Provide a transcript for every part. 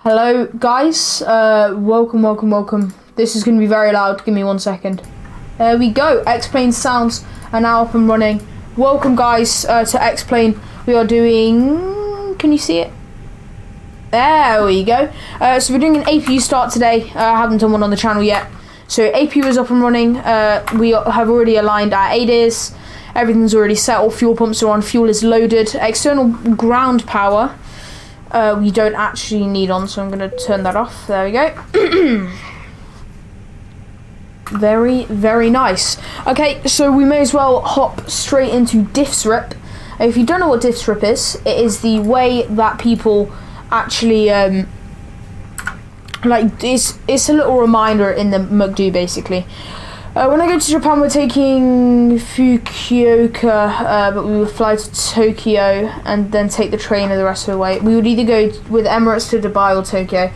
Hello guys, welcome. This is going to be very loud, give me 1 second. There we go, X-Plane sounds are now up and running. Welcome guys to X-Plane. We are doing, can you see it? There we go. So we're doing an APU start today. I haven't done one on the channel yet. So APU is up and running. We have already aligned our ADAs. Everything's already set, all fuel pumps are on, fuel is loaded. External ground power. We don't actually need on, so I'm going to turn that off. There we go. Very nice. Okay, so we may as well hop straight into diffsrip. If you don't know what diffsrip is, it is the way that people actually like it's a little reminder in the McDo basically. When I go to Japan, we're taking Fukuoka, but we would fly to Tokyo and then take the train the rest of the way. We would either go with Emirates to Dubai or Tokyo,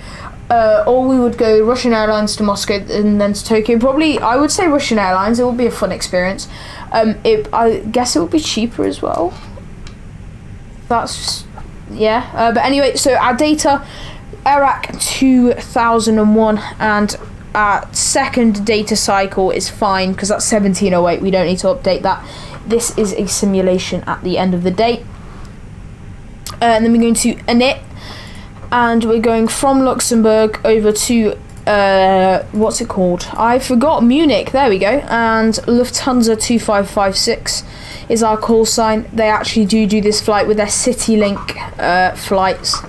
or we would go Russian Airlines to Moscow and then to Tokyo. Probably, I would say Russian Airlines. It would be a fun experience. I guess it would be cheaper as well. That's, yeah. But anyway, so our data, Iraq 2001, and our second data cycle is fine because that's 1708. We don't need to update that. This is a simulation at the end of the day. And then we're going to init, and we're going from Luxembourg over to what's it called? I forgot. Munich. There we go. And Lufthansa 2556 is our call sign. They actually do this flight with their CityLink flights.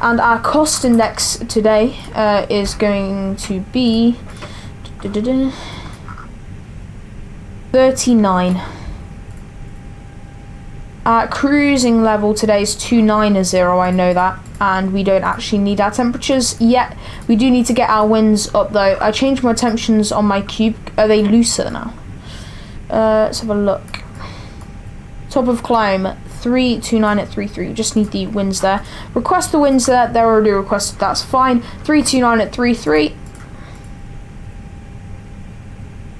And our cost index today is going to be 39. Our cruising level today is 290, I know that, and we don't actually need our temperatures yet. We do need to get our winds up though. I changed my tensions on my cube. Are they looser now? Let's have a look. Top of climb 329 at 33. We just need the winds there. Request the winds there. They're already requested. That's fine. 329 at 33.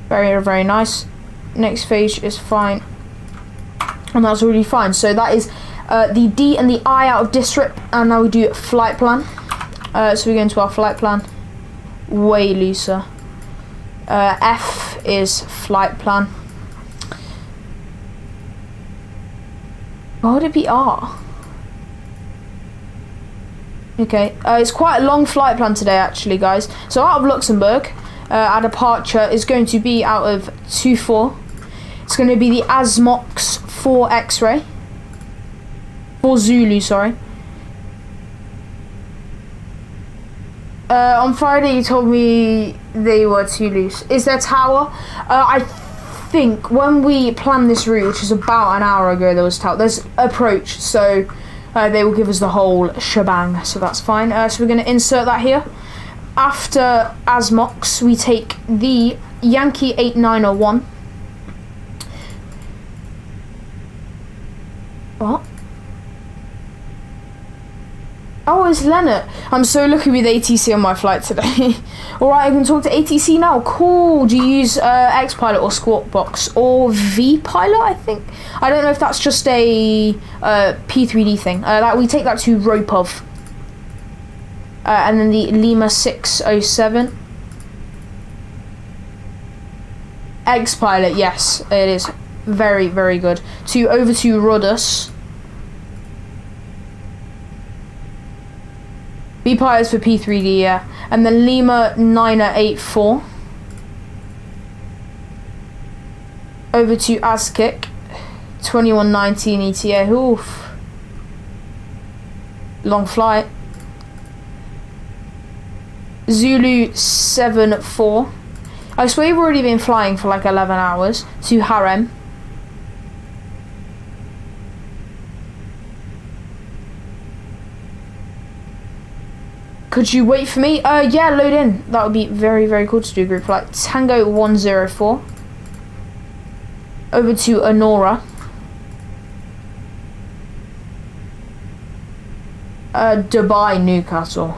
Very nice. Next phase is fine, and that's already fine. So that is the D and the I out of disrip, and now we do flight plan. So we go into our flight plan. Way looser. F is flight plan. Why would it be R? Okay, it's quite a long flight plan today actually, guys. So out of Luxembourg, our departure is going to be out of 24. It's going to be the ASMOX 4 X-ray. 4 Zulu, sorry. On Friday you told me they were too loose. Is there tower? I think when we planned this route, which was about an hour ago, there was there's approach, so they will give us the whole shebang, so that's fine. So we're going to insert that here. After ASMOX, we take the Yankee 8901. What? Oh, it's Leonard. I'm so lucky with ATC on my flight today. Alright, I can talk to ATC now. Cool. Do you use X-Pilot or Squawk Box or V-Pilot, I think? I don't know if that's just a P3D thing. That we take that to Ropov. And then the Lima 607. X-Pilot, yes, it is very good. Over to Rhodos. V-Pilots for P3D, yeah. And then Lima 984. Over to ASKIC 2119 ETA. Oof. Long flight. Zulu 74. I swear you've already been flying for like 11 hours. To Harem. Could you wait for me? Yeah, load in. That would be very cool to do a group flight. Tango 104. Over to Honora. Dubai, Newcastle.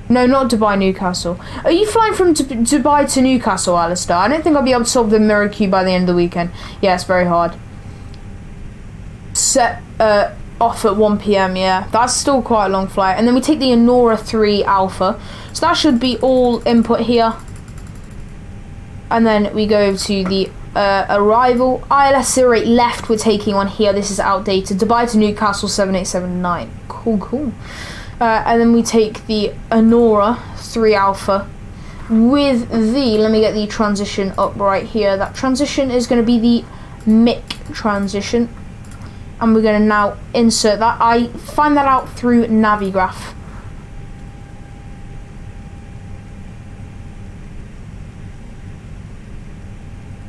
No, not Dubai, Newcastle. Are you flying from Dubai to Newcastle, Alistair? I don't think I'll be able to solve the mirror cube by the end of the weekend. Yeah, it's very hard. Set off at 1 p.m. Yeah, that's still quite a long flight. And then we take the Aurora 3 Alpha. So that should be all input here. And then we go to the arrival. ILS 08 left we're taking on here. This is outdated. Dubai to Newcastle 7879. Cool. And then we take the Aurora 3 Alpha with the, let me get the transition up right here. That transition is going to be the MIC transition. And we're going to now insert that. I find that out through Navigraph.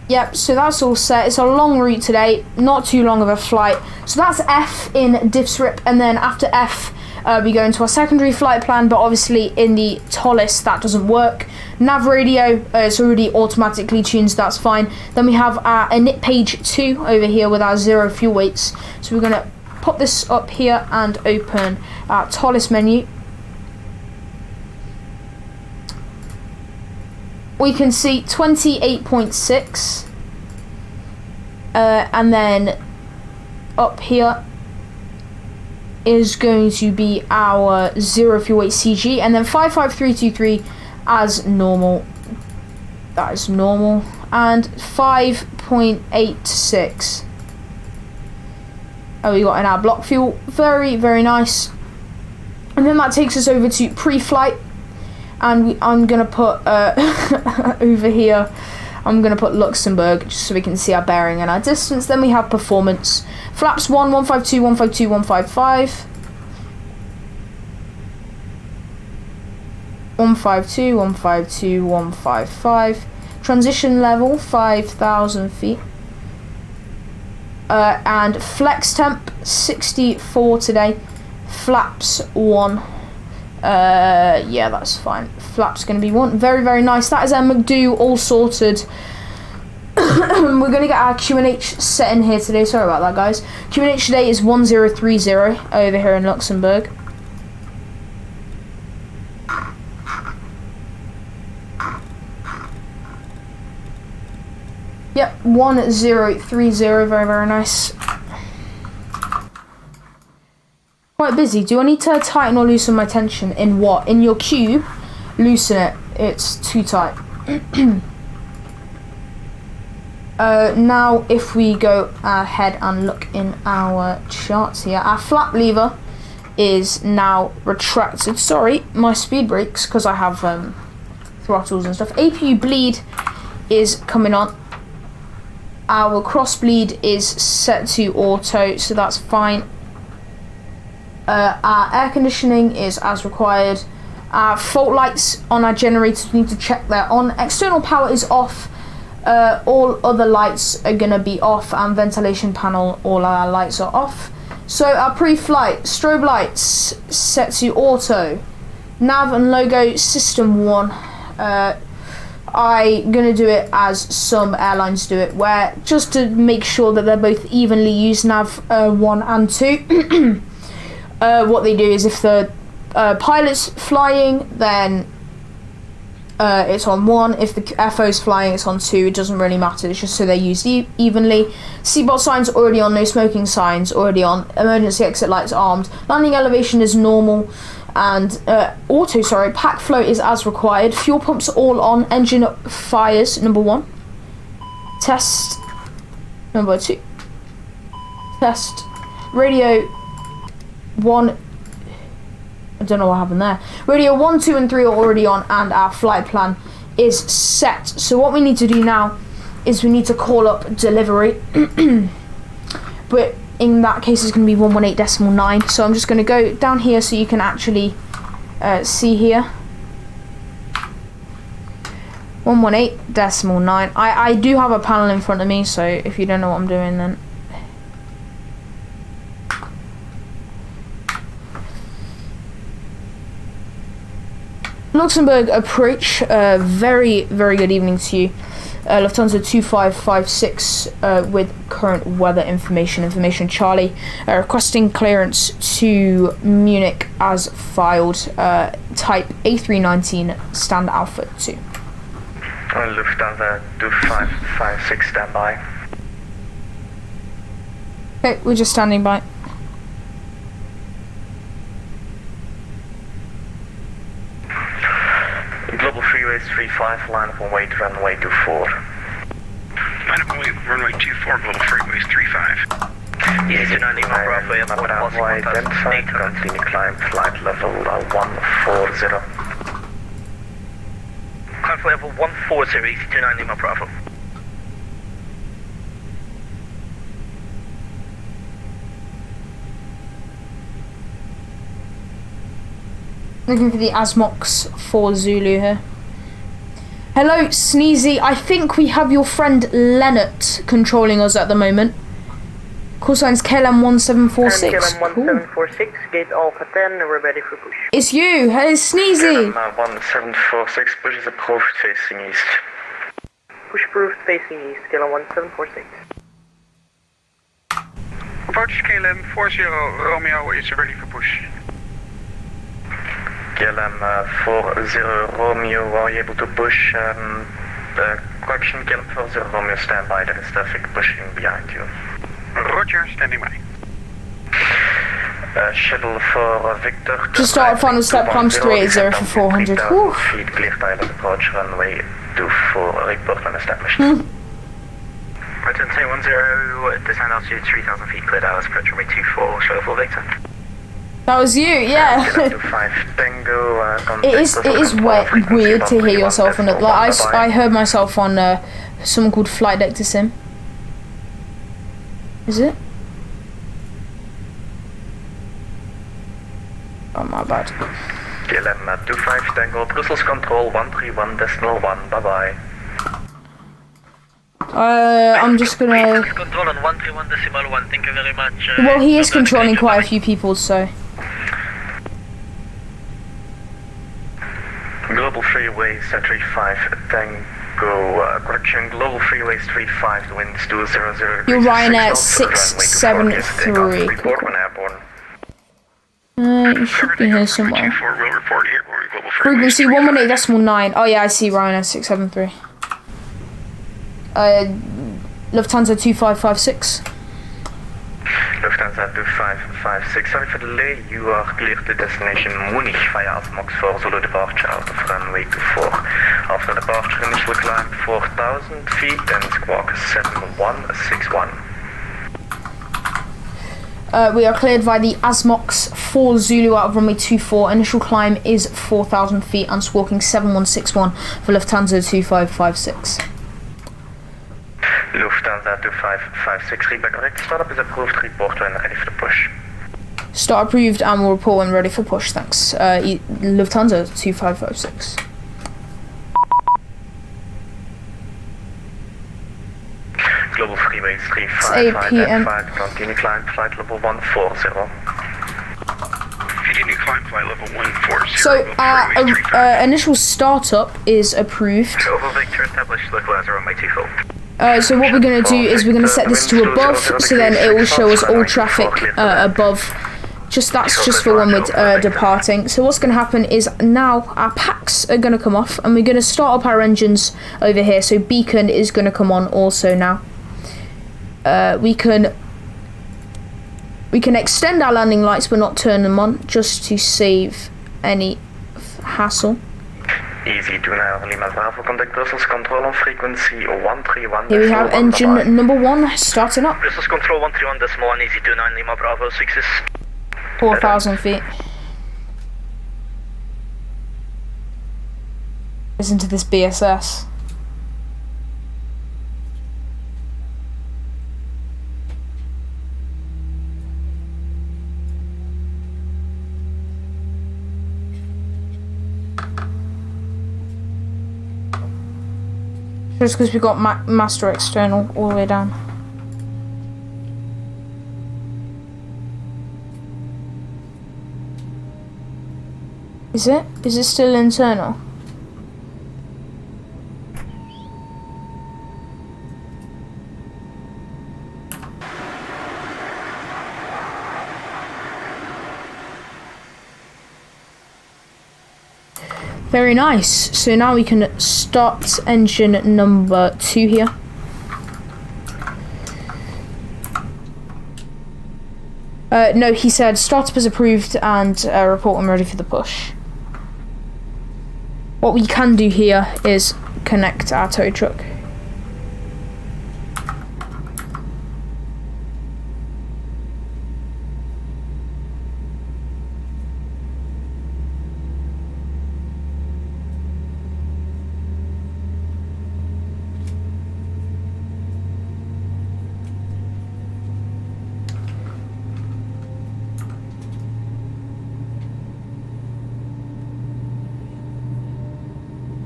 Yep, so that's all set. It's a long route today, not too long of a flight. So that's F in DivSRIP, and then after F, we go into our secondary flight plan, but obviously in the ToLiss that doesn't work. Nav radio, it's already automatically tuned, so that's fine. Then we have our init page 2 over here with our 0 fuel weights. So we're going to pop this up here and open our ToLiss menu. We can see 28.6, and then up here is going to be our 0 fuel weight CG, and then 55323 as normal. That is normal. And 5.86. Oh, we got in our block fuel. Very, very nice. And then that takes us over to pre-flight. And I'm going to put, over here, I'm going to put Luxembourg, just so we can see our bearing and our distance. Then we have performance. Flaps 1, 152, 152, 155. 152, 152, 155. Transition level, 5,000 feet. And flex temp, 64 today. Flaps 1. Yeah, that's fine. Flaps going to be 1. Very, very nice. That is our McDo all sorted. We're going to get our QNH set in here today. Sorry about that, guys. QNH today is 1030 over here in Luxembourg. Yep, 1030. Very, very nice. Quite busy. Do I need to tighten or loosen my tension? In what? In your cube? Loosen it. It's too tight. Now if we go ahead and look in our charts here, our flap lever is now retracted. Sorry, my speed brakes, because I have throttles and stuff. APU bleed is coming on. Our cross bleed is set to auto, so that's fine. Our air conditioning is as required. Our fault lights on our generators, we need to check they're on. External power is off. All other lights are going to be off, and ventilation panel, all our lights are off. So our pre-flight strobe lights set to auto. Nav and logo system 1. I'm going to do it as some airlines do it, where just to make sure that they're both evenly used, nav 1 and 2. What they do is if the pilot's flying, then it's on 1. If the FO's flying, it's on 2. It doesn't really matter. It's just so they're used evenly. Seatbelt signs already on. No smoking signs already on. Emergency exit lights armed. Landing elevation is normal. And pack flow is as required. Fuel pumps all on. Engine fires, number 1. Test, number 2. Test. Radio 1. I don't know what happened there. Radio 1, 2 and 3 are already on, and our flight plan is set. So what we need to do now is we need to call up delivery. But in that case it's going to be 118.9. So I'm just going to go down here so you can actually see here. 118.9. I do have a panel in front of me, so if you don't know what I'm doing, then Luxembourg approach. Very, very good evening to you. Lufthansa 2556 with current weather information Charlie, requesting clearance to Munich as filed, type A319 stand Alpha 2. Lufthansa 2556 standby. Okay, we're just standing by. Global freeways 35, line up on way to runway 24. Line up on runway 24, global freeways 35. Easy 290 Bravo, airport identified, continue climb flight level 140. Climb flight level 140, easy 290 Bravo. Looking for the ASMOX for Zulu here. Hello, Sneezy. I think we have your friend Lennart controlling us at the moment. Call sign's KLM1746. KLM1746, gate Alpha 10, we're ready for push. It's you. Hey, Sneezy. KLM1746, push is approved facing east. Push approved facing east, KLM1746. Approach KLM 40 Romeo is ready for push. KLM 40 Romeo, are you able to push? Correction, KLM 40 Romeo, stand by, there is traffic pushing behind you. Roger, standing by. Shuttle for Victor. Just started final step, comes 380 for 400. Whew. Feet, clear pilot approach, runway 24, report when established. Return 210, descend altitude 3000 feet, clear Dallas, approach runway 24, shuttle for Victor. That was you, yeah. It is weird to hear yourself on it. Like I heard myself on someone called Flight Deck to Sim. Is it? Oh, my bad. KLM 25 Tango, Brussels Control 131.1, bye bye. I'm just gonna. Control on 131.1, thank you very much. Well, he is controlling quite a few people, so. Global freeways 35 Tango, correction, global freeways 35, the winds 200. You're Ryanair 673. Report when airborne. You should be here somewhere. 24 will report airborne, global Frequency 118.9. Oh yeah, I see Ryanair 673. Lufthansa 2556. Lufthansa 2556, sorry for the delay, you are clear to destination Munich via ASMOX for Zulu departure out of runway 24. After departure, initial climb 4,000 feet and squawk 7161. We are cleared by the ASMOX for Zulu out of runway 24. Initial climb is 4,000 feet and squawking 7161 for Lufthansa 2556. Lufthansa 2556, read back correct. Startup is approved, report when ready for the push. Start approved and we'll report when ready for push, thanks. Lufthansa 2556. Global freeways 35, It's 8 PM. continue climb flight level 140. Continue climb flight level 140. So, initial startup is approved. Over Victor, established localizer on my 24. So what we're going to do is we're going to set this to above, so then it will show us all traffic above. That's just for when we're departing. So what's going to happen is now our packs are going to come off, and we're going to start up our engines over here. So beacon is going to come on also now. We can extend our landing lights but not turn them on, just to save any hassle. Easy 29 Lima Bravo, contact Brussels Control on frequency 131. Here we have engine number 1 starting up. Brussels Control 131.1, easy 29 Lima Bravo, 6's. 4,000 feet. Listen to this BSS. Just because we got master external all the way down. Is it? Is it still internal? Very nice. So now we can start engine number 2 here. No, he said startup is approved and report when ready for the push. What we can do here is connect our tow truck.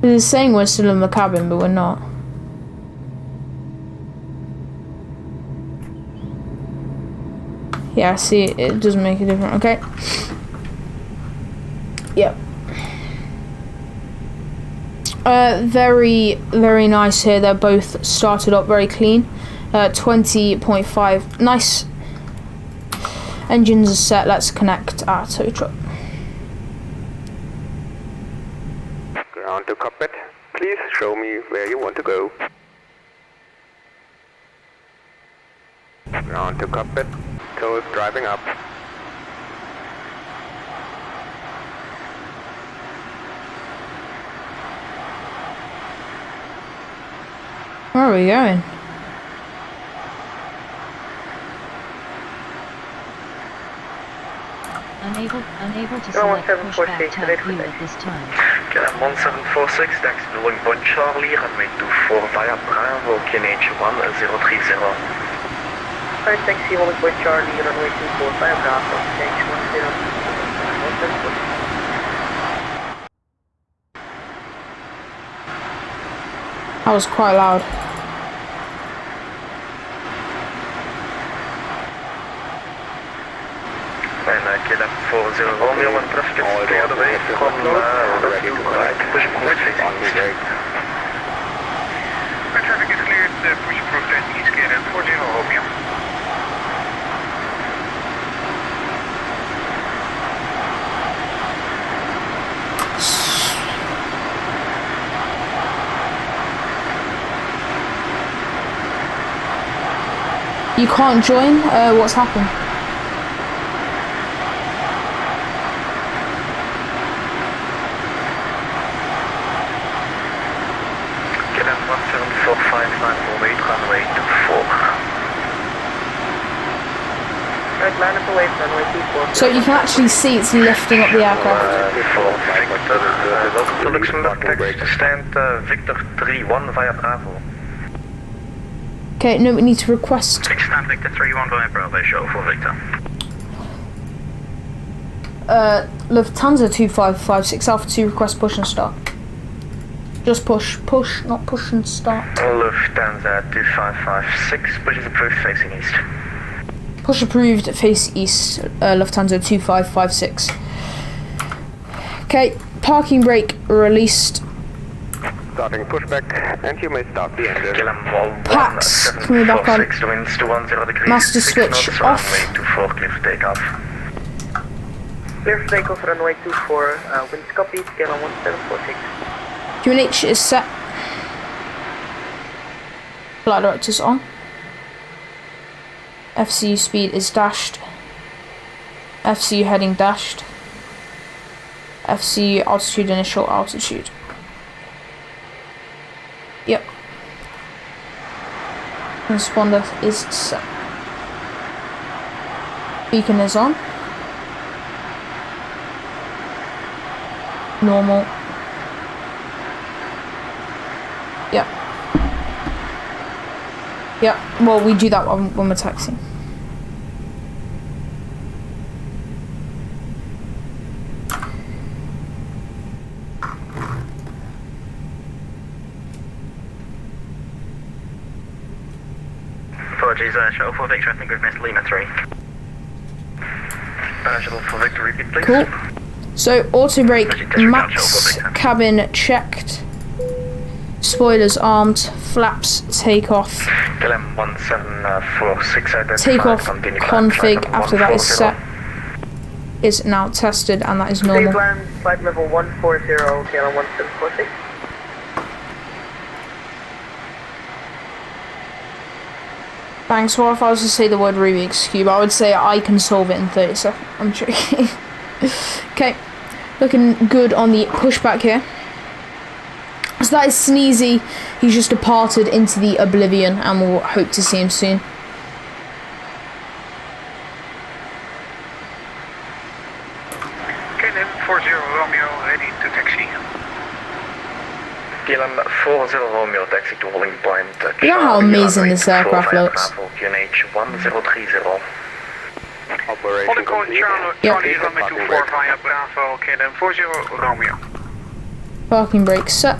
It's saying we're still in the cabin, but we're not. Yeah, see, it doesn't make a difference. Okay. Yep. Very, very nice here. They're both started up very clean. 20.5. Nice. Engines are set. Let's connect our tow truck. Ground to cockpit. Please show me where you want to go. Ground to cockpit. Tow is driving up. Where are we going? Unable to select pushback tab view at this time. KLM 1746, taxi Rolling Point Charlie, runway 24 via Bravo, QNH 1030. Alright, taxi Rolling Point Charlie, runway 24 via Bravo, QNH 1030. That was quite loud. And KLM 40 Romeo, one traffic is cleared away from ready to right, push proof facing east. Traffic is cleared, push proof facing east, KLM 40 Romeo. You can't join? What's happened? KLM 1745948, runway 24. Alright, line up away, runway 24. So you can actually see it's lifting up the aircraft. Welcome to Luxembourg, taxi to stand Victor 3-1 via Bravo. Okay, no, we need to request. Stand Victor 3-1 via Bravo, shuttle for Victor. Lufthansa 2556 Alpha 2 request push and start. Just push, not push and start. Lufthansa 2556, push is approved facing east. Push approved, face east, Lufthansa 2556. Okay, parking brake released. Starting pushback, and you may start the engine. KLM Pax, coming back on. 1746, the winds to 10 degrees. Master switch off. Runway 24, clear for takeoff. Clear for takeoff, runway 24, winds copied, KLM 1746. QNH is set. Flight directors on. FCU speed is dashed. FCU heading dashed. FCU altitude initial altitude. Yep. Transponder is set. Beacon is on. Normal. Yep. Yep. Well, we do that when we're taxiing. Apologies, shuttle for Victor, I think we've missed Lima 3. Shuttle for Victor, repeat please. Cool. So auto brake, Disregard max shuttle for cabin checked. Spoilers armed. Flaps takeoff. KLM 1746, identified. Takeoff Continue config climb after that is 140. set. Is now tested and that is Stage normal. land, flight level 140, KLM 1746. Thanks. Well, if I was to say the word Rubik's Cube, I would say I can solve it in 30 seconds. I'm joking. Okay, looking good on the pushback here. So that is Sneezy. He's just departed into the oblivion, and we'll hope to see him soon. KLM 40 Romeo, ready to taxi. KLM 40 Romeo, taxi to holding point. You know how amazing this aircraft looks? QNH1030. Holding code Charlie runway 24 via Bravo, KLM 40 Romeo. Parking brake set.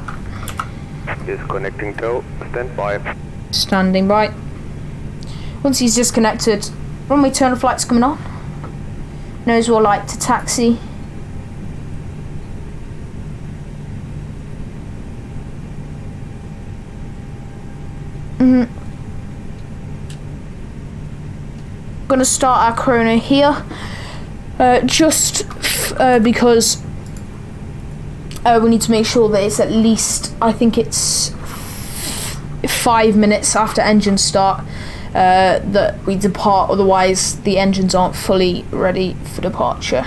Disconnecting tow, stand by. Standing by. Once he's disconnected, runway turn of flight's coming on. Nose wheel light to taxi. Gonna start our chrono here, just because we need to make sure that it's at least, I think it's 5 minutes after engine start that we depart, otherwise the engines aren't fully ready for departure.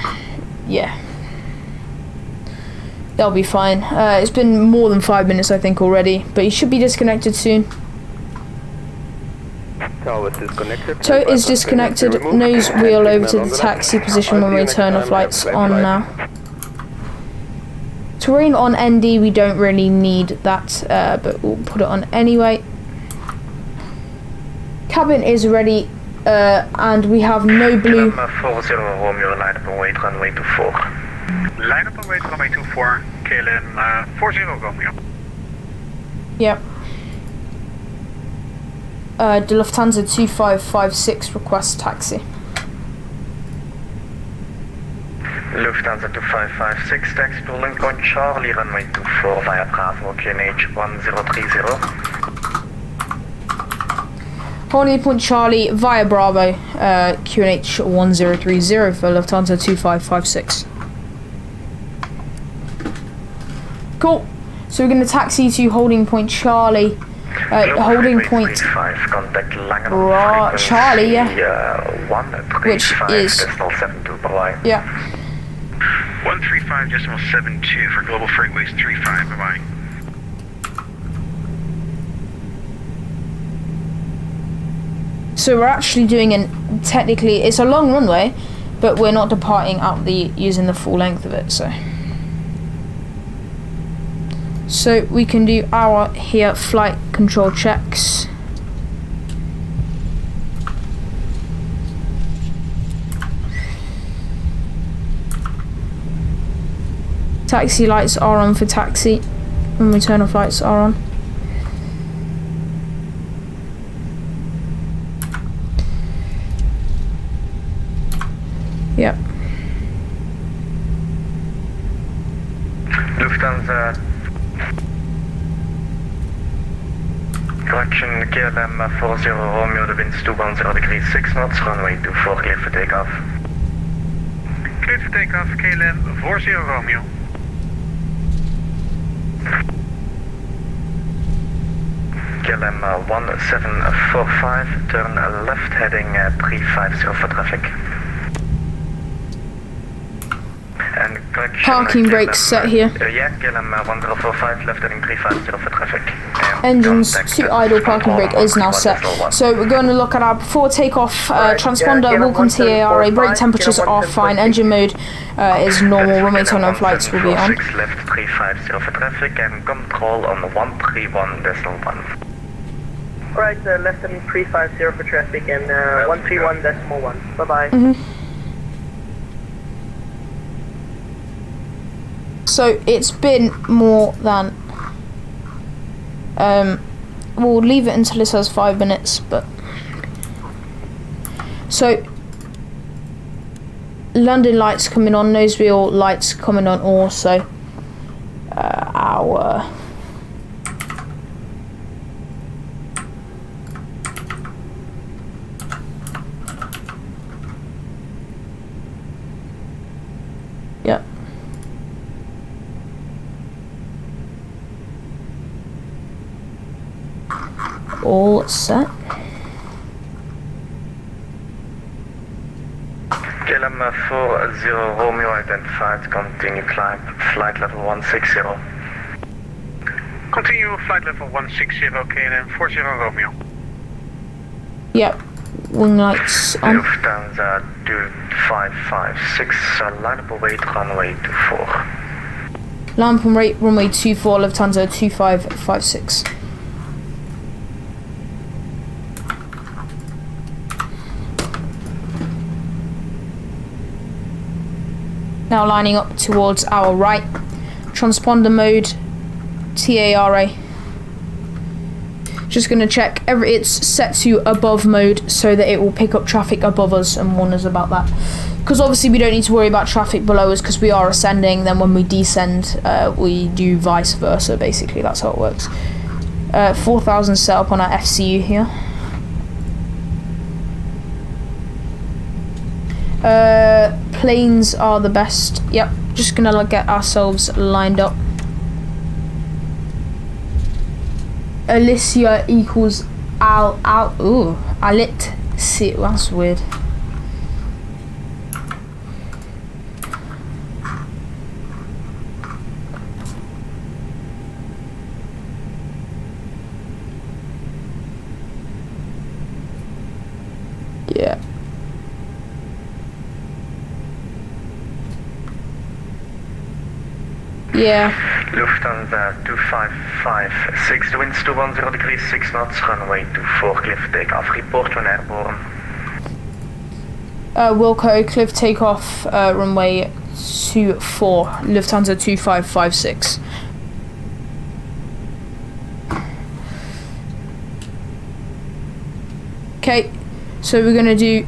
Yeah, that'll be fine. It's been more than 5 minutes I think already, but he should be disconnected soon. Tow is disconnected. Nose wheel over to the taxi position when we turn off lights on now. Terrain on ND, we don't really need that, but we'll put it on anyway. Cabin is ready, and we have no blue. 40 Romeo, line up and wait, runway 24. Line up and wait, runway 24, KLM 40 Romeo. Yep. The Lufthansa 2556 requests taxi. Lufthansa 2556, taxi to holding point Charlie, runway 24 via Bravo, QNH1030. Holding point Charlie via Bravo, QNH1030 for Lufthansa 2556. Cool. So we're going to taxi to holding point Charlie. Holding point Charlie, yeah. Which is 135.72 for global freightways 35, bye-bye. So we're actually doing technically it's a long runway, but we're not departing out using the full length of it, so we can do our here flight control checks. Taxi lights are on for taxi, and return of lights are on. Yep. Lufthansa. Correction, KLM 40 Romeo, the wind's 210 degrees 6 knots, runway 24, clear for takeoff. Clear for takeoff, KLM 40 Romeo. KLM 1745, turn left heading 350 for traffic. And correction, Parking brakes set here. Yeah, KLM 1045, left heading 350 for traffic. Engines to idle, parking brake is now set. So we're going to look at our before takeoff. Transponder will come TARA, brake temperatures are fine, engine mode is normal, runway turn off lights will be on. Left 350 for traffic and control on 131.1. Alright, left heading 350 for traffic and 131.1. Bye-bye. So it's been more than we'll leave it until it says 5 minutes, but so London lights coming on, nose wheel lights coming on also. Our yep. All set. KLM 40 Romeo identified, continue climb, flight level 160. Continue flight level 160, KLM 40 Romeo. Yep, wing lights on. Lufthansa 2556, line up await runway 24. Lamp and rate runway 24, Lufthansa 2556. Now lining up towards our right. Transponder mode, TARA. Just going to check it's set to above mode so that it will pick up traffic above us and warn us about that. Because obviously we don't need to worry about traffic below us because we are ascending, then when we descend we do vice versa, basically that's how it works. 4000 set up on our FCU here. Planes are the best. Yep, just gonna get ourselves lined up. Alicia equals Alit. See, that's weird. Yeah. Yeah. Lufthansa 2556, the winds 210 degrees 6 knots, runway 24, cliff takeoff, report when airborne. Wilco, cliff takeoff, runway 24, Lufthansa 2556. Okay, so we're gonna do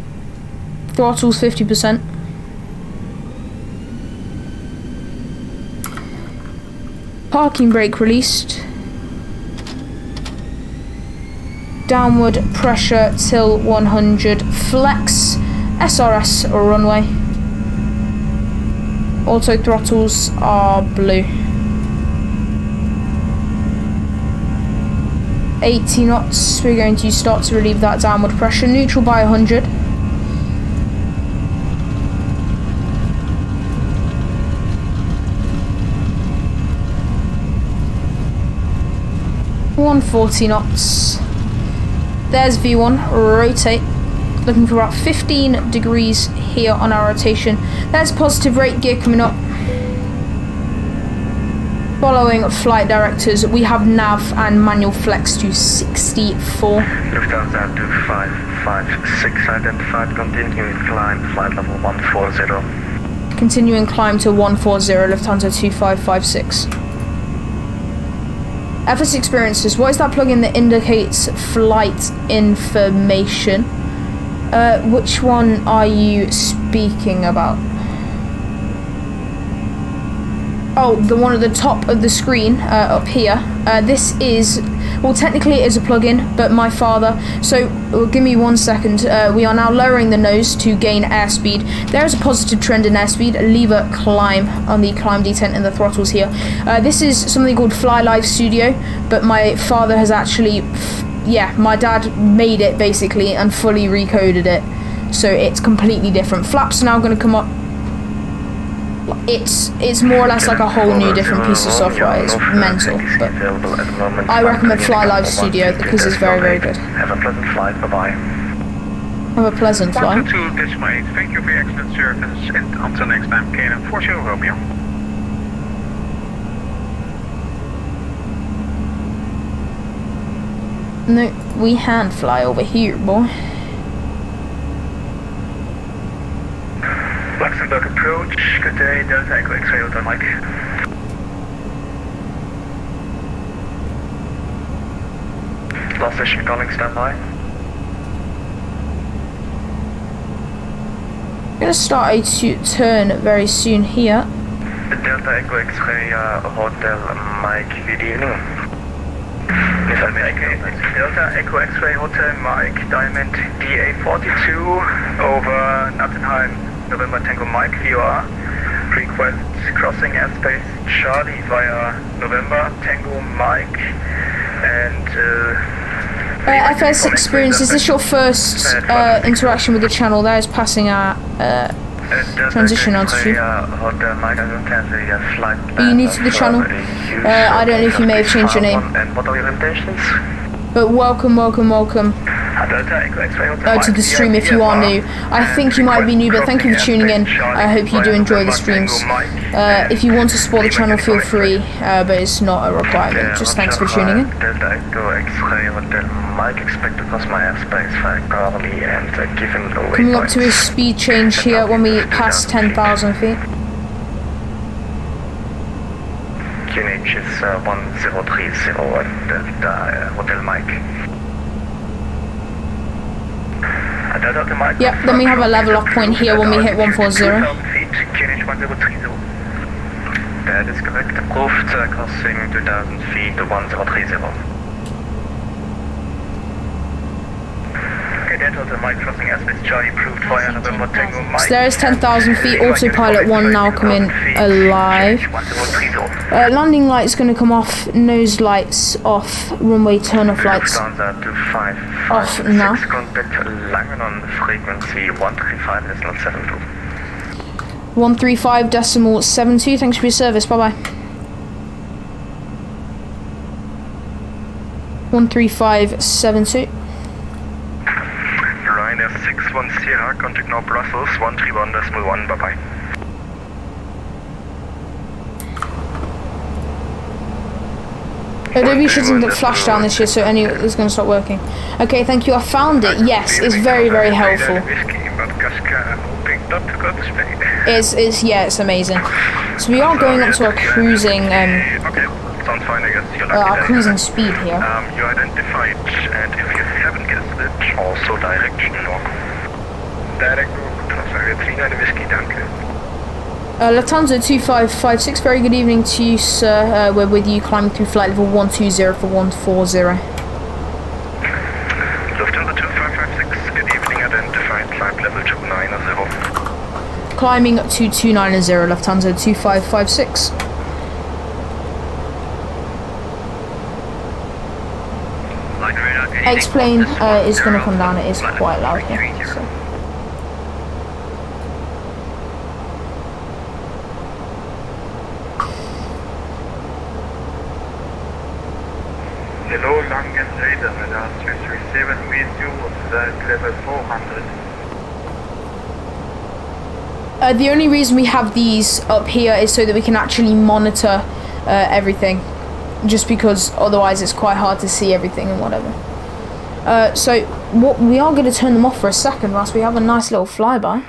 throttles 50%. Parking brake released. Downward pressure till 100. Flex SRS runway. Auto throttles are blue. 80 knots. We're going to start to relieve that downward pressure. Neutral by 100. .140 knots. There's V1. Rotate. Looking for about 15 degrees here on our rotation. There's positive rate gear coming up. Following flight directives, we have nav and manual flex to 64. Lufthansa 2556 identified, continuing climb, flight level 140. Continuing climb to 140, Lufthansa 2556. FS experiences, what is that plugin that indicates flight information? Which one are you speaking about? Oh, the one at the top of the screen, up here. This is, well, technically it is a plugin, but my father, so give me 1 second. We are now lowering the nose to gain airspeed. There is a positive trend in airspeed. Lever climb on the climb detent and the throttles here. This is something called Fly Live Studio, but my father has actually, my dad made it basically and fully recoded it. So it's completely different. Flaps are now going to come up. It's more or less like a whole new different piece of software. It's mental, but I recommend Fly Live Studio because it's very, very good. Have a pleasant flight, bye-bye. Have a pleasant flight. To Dismay, thank you for your excellent service, and until next time, KLM 40 Romeo. No, we hand fly over here, boy. Luxembourg approach, good day, Delta Echo X-ray Hotel Mike. Last station calling, standby. I'm going to start a turn very soon here. Delta Echo X-ray Hotel Mike, good evening. Delta Echo X-ray Hotel Mike, Diamond DA42 over Nottingham. November Tango Mike, VR. Request crossing airspace Charlie via November Tango Mike and FS experience, is this your first interaction with the channel? That is passing our transition onto stream. Are you new to the channel? I don't know if you may have changed your name. And what are your intentions? But welcome to the stream if you are new. I think you might be new, but thank you for tuning in. I hope you do enjoy the streams. If you want to support the channel, feel free, but it's not a requirement. Just thanks for tuning in. Coming up to a speed change here when we pass 10,000 feet. QNH is 1030 at Hotel Mike. Yep, then we have a level up point here when we hit 140. QNH 1030. That is correct. Approved, crossing 2000 feet, 1030. Okay, that Hotel Mike crossing airspace Charlie, approved via November Tango Mike. So there is 10,000 feet, autopilot 1 now coming alive. Landing lights going to come off, nose lights off, runway turn off lights off now. Contact Langen on frequency 135.72. 135.72, thanks for your service, bye bye. 135.72. Ryanair 61 Sierra, contact now Brussels 131.1, bye bye. Adobe shouldn't flash down this year, so anyway, it's going to stop working. Okay, thank you. I found it. Yes, it's very, very helpful. It's amazing. So we are going up to our cruising, our cruising speed here. You identified, and if you haven't guessed it, also direction north. Direct transfer 39 whiskey, danke. Lufthansa 2556, very good evening to you, sir. We're with you, climbing through flight level 120 for 140. Lufthansa 2556, good evening, identified flight level 290. Climbing up to 290, Lufthansa 2556. X-plane is going to come down, it is quite loud here. So. Hello, Langen Raider, Radar 337 with you at level 400. The only reason we have these up here is so that we can actually monitor everything. Just because otherwise it's quite hard to see everything and whatever. So what we are going to turn them off for a second whilst we have a nice little flyby.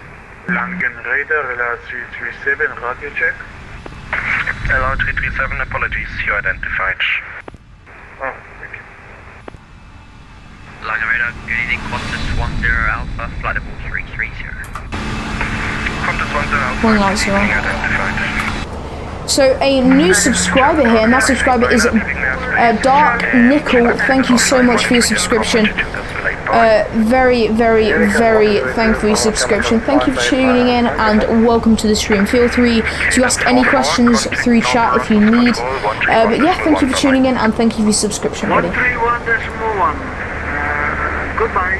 Langen Raider, Radar 337, radio check. Hello 337, apologies, you identified. Oh, thank you. Langen Radar, good evening, Qantas 10 Alpha, flight level 330. Qantas 10 Alpha, One lights are on. identified. So a new subscriber here, and that subscriber is Dark Nickel. Thank you so much for your subscription. Very, very, very thankful for your subscription. Thank you for tuning in and welcome to the stream. Feel free to ask any questions through chat if you need. But yeah, thank you for tuning in and thank you for your subscription, buddy. 131.1. Goodbye.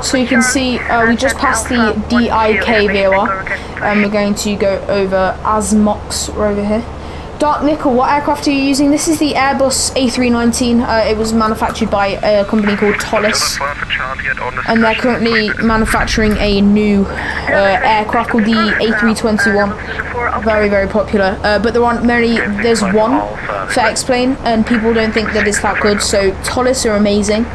So you can see we just passed the DIK VOR and we're going to go over ASMOX. We're over here. Dark Nickel, what aircraft are you using? This is the Airbus A319. It was manufactured by a company called ToLiss, and they're currently manufacturing a new aircraft called the A321. Very, very popular. But there aren't many. There's one for X-Plane, and people don't think that it's that good. So ToLiss are amazing,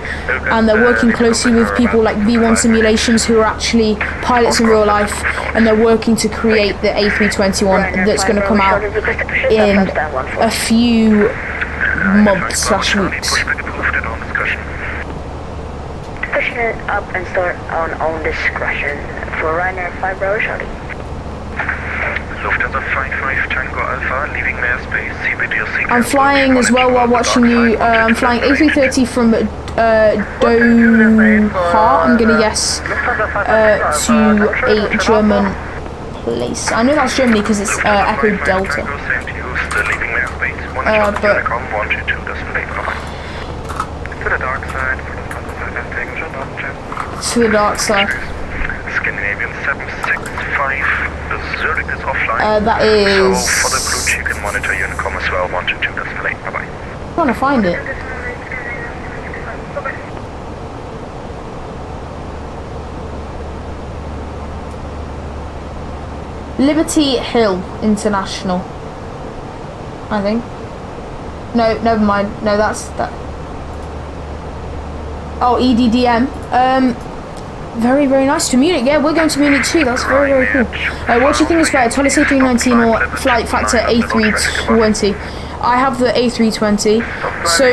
and they're working closely with people like V1 Simulations, who are actually pilots in real life, and they're working to create the A321 that's going to come out in a few months/weeks. Pushing it up and start on own discretion for Ryanair 5 Bravo Charlie. Lufthansa 55 Tango Alpha, leaving airspace, CBDC. I'm flying as well while watching you. I'm flying A330 from Doha, I'm gonna guess, to a German place. I know that's Germany because it's Echo Delta. But to the dark side for the to the dark side. Scandinavian 765, Zurich is offline. That is... So for the blue chip, you can monitor Unicom as well, 1 to 2 display. Bye-bye. I'm trying to find it. Liberty Hill International, I think. No, never mind. No, that's that. Oh, EDDM. Very, very nice. To Munich. Yeah, we're going to Munich too. That's very, very cool. What do you think is better, ToLiss A319 or Flight Factor A320? I have the A320. So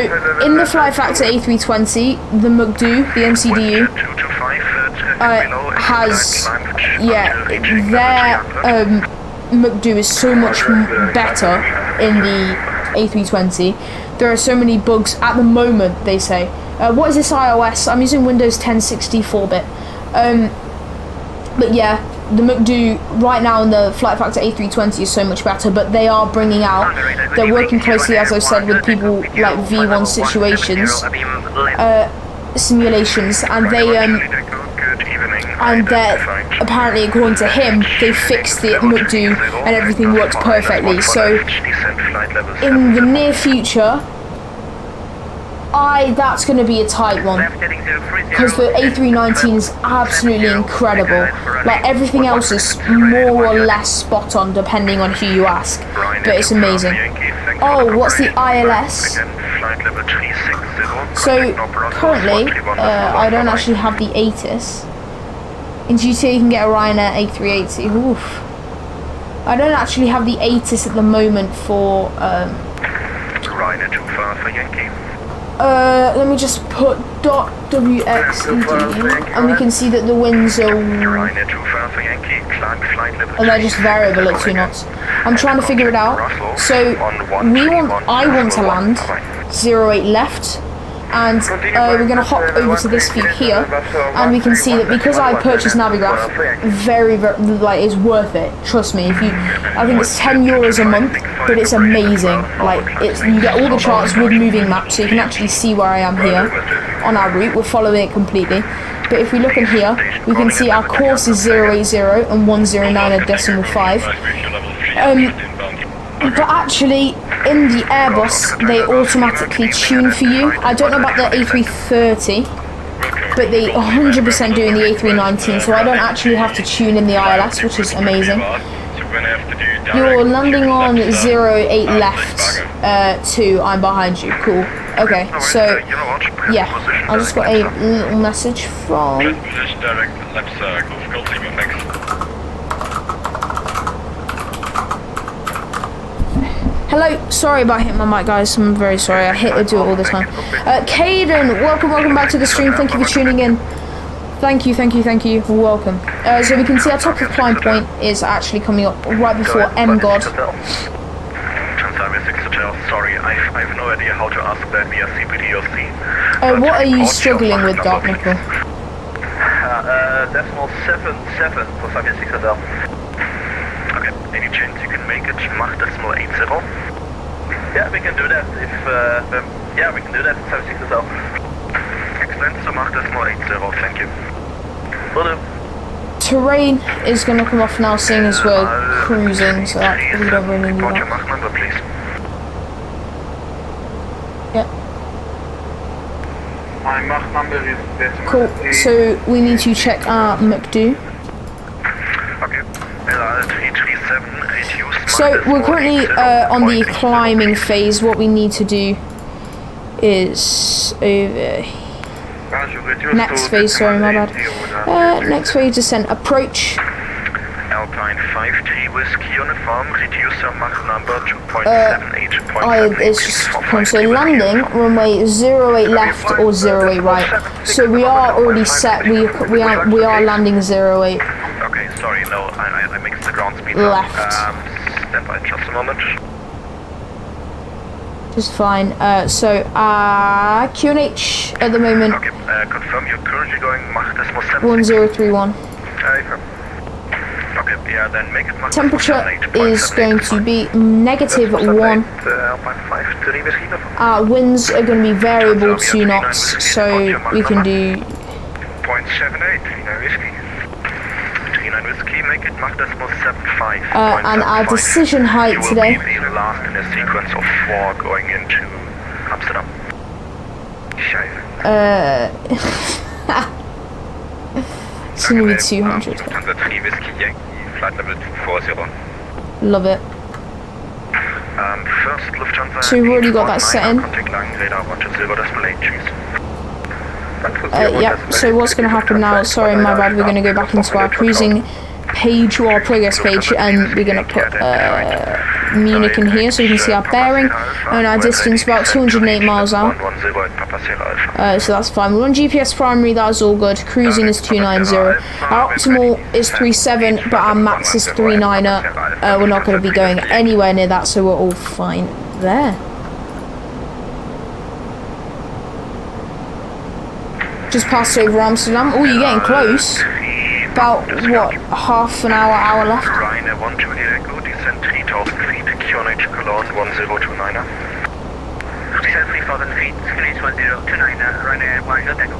in the Flight Factor A320, the McDo, the MCDU, has, yeah, their McDo is so much better in the A320. There are so many bugs at the moment, they say. What is this iOS? I'm using Windows 10 64-bit. But yeah, the McDo right now in the Flight Factor A320 is so much better, but they are bringing out, they're working closely, as I said, with people like V1 situations, simulations, and they're apparently, according to him, they fixed the McDo and everything works perfectly. So in the near future, that's going to be a tight one, because the A319 is absolutely incredible. Like, everything else is more or less spot on depending on who you ask, but it's amazing. Oh, what's the ELLX? So currently I don't actually have the ATIS. In GTA you can get a Ryanair A380. Oof. I don't actually have the ATIS at the moment for Ryanair too far for Yankee. let me just put .WX and we can see that the winds are, and they're just variable at 2 knots. I'm trying to figure it out. So I want to land 08 left, and we're going to hop over to this view here, and we can see that because I purchased Navigraph, very, like, it's worth it. Trust me. I think it's €10 a month, but it's amazing. Like, you get all the charts with moving maps, so you can actually see where I am here on our route. We're following it completely. But if we look in here, we can see our course is 080 and 109.5. But actually, in the Airbus, they automatically tune for you. I don't know about the A330, but they 100% do in the A319, so I don't actually have to tune in the ILS, which is amazing. You're landing on 08 left, 2, I'm behind you, cool. Okay, so, yeah, I just got a little message from... Hello, sorry about hitting my mic, guys. I'm very sorry. I do it all the time. Caden, welcome back to the stream. Thank you for tuning in. Thank you. Welcome. So we can see our top of climb point is actually coming up right before MGod. Sorry, I have no idea how to ask that via CPD or C. What are you struggling with, Dark Nickel? Decimal 77 for Sabia 6 Hotel. Okay, any chance you can make it Mach decimal 80? Yeah, we can do that if, yeah, we can do that at 76 Hotel. Excellent, so Mach decimal 80, thank you. Will do. Terrain is going to come off now, seeing as we're cruising, so that we don't really need that. Your Mach number, please. Yep. My Mach number is decimal. Cool, so we need to check our McDo. So we're currently on the climbing phase. What we need to do is over next phase, sorry, my bad. Next phase, descent approach. Alpine 5T Whiskey Uniform, reduce your Mach number to 0.78. It's just so landing runway 08 left or 08 right. So we are already set. We are landing 08. Okay, sorry, no, I mixed the ground speed left. Stand by just a moment. Just fine. So QNH at the moment. Okay, confirm you're currently going Mach decimal 7. 1031. Okay, yeah, then make it Mach temperature is going to be -1. Winds are going to be variable 2 knots, so we can do 0.78, 39 Whiskey. 39 Whiskey, make it Magdasmus 75. And our decision height today. You will be the last in a sequence of 4 going into Amsterdam. Scheiße. It's gonna be 200. Lufthansa 3 Whiskey Yankee, flight level 240. Love it. First Lufthansa. So we've already got that set in. Contact line radar 120 display, choose. Yeah, so what's going to happen now, sorry my bad, we're going to go back into our cruising page, or our progress page, and we're going to put Munich in here so we can see our bearing and our distance, about 208 miles out. So that's fine. We're on GPS primary, that is all good. Cruising is 290. Our optimal is 37, but our max is 39er. We're not going to be going anywhere near that, so we're all fine there. Just passed over Amsterdam. Oh, you're getting close. About, what, half an hour left? Ryanair 12 Echo, descend 3,000 feet, QNH Cologne 1029er. Descend 3,000 feet, QNH 1029er, Ryanair 10 Echo.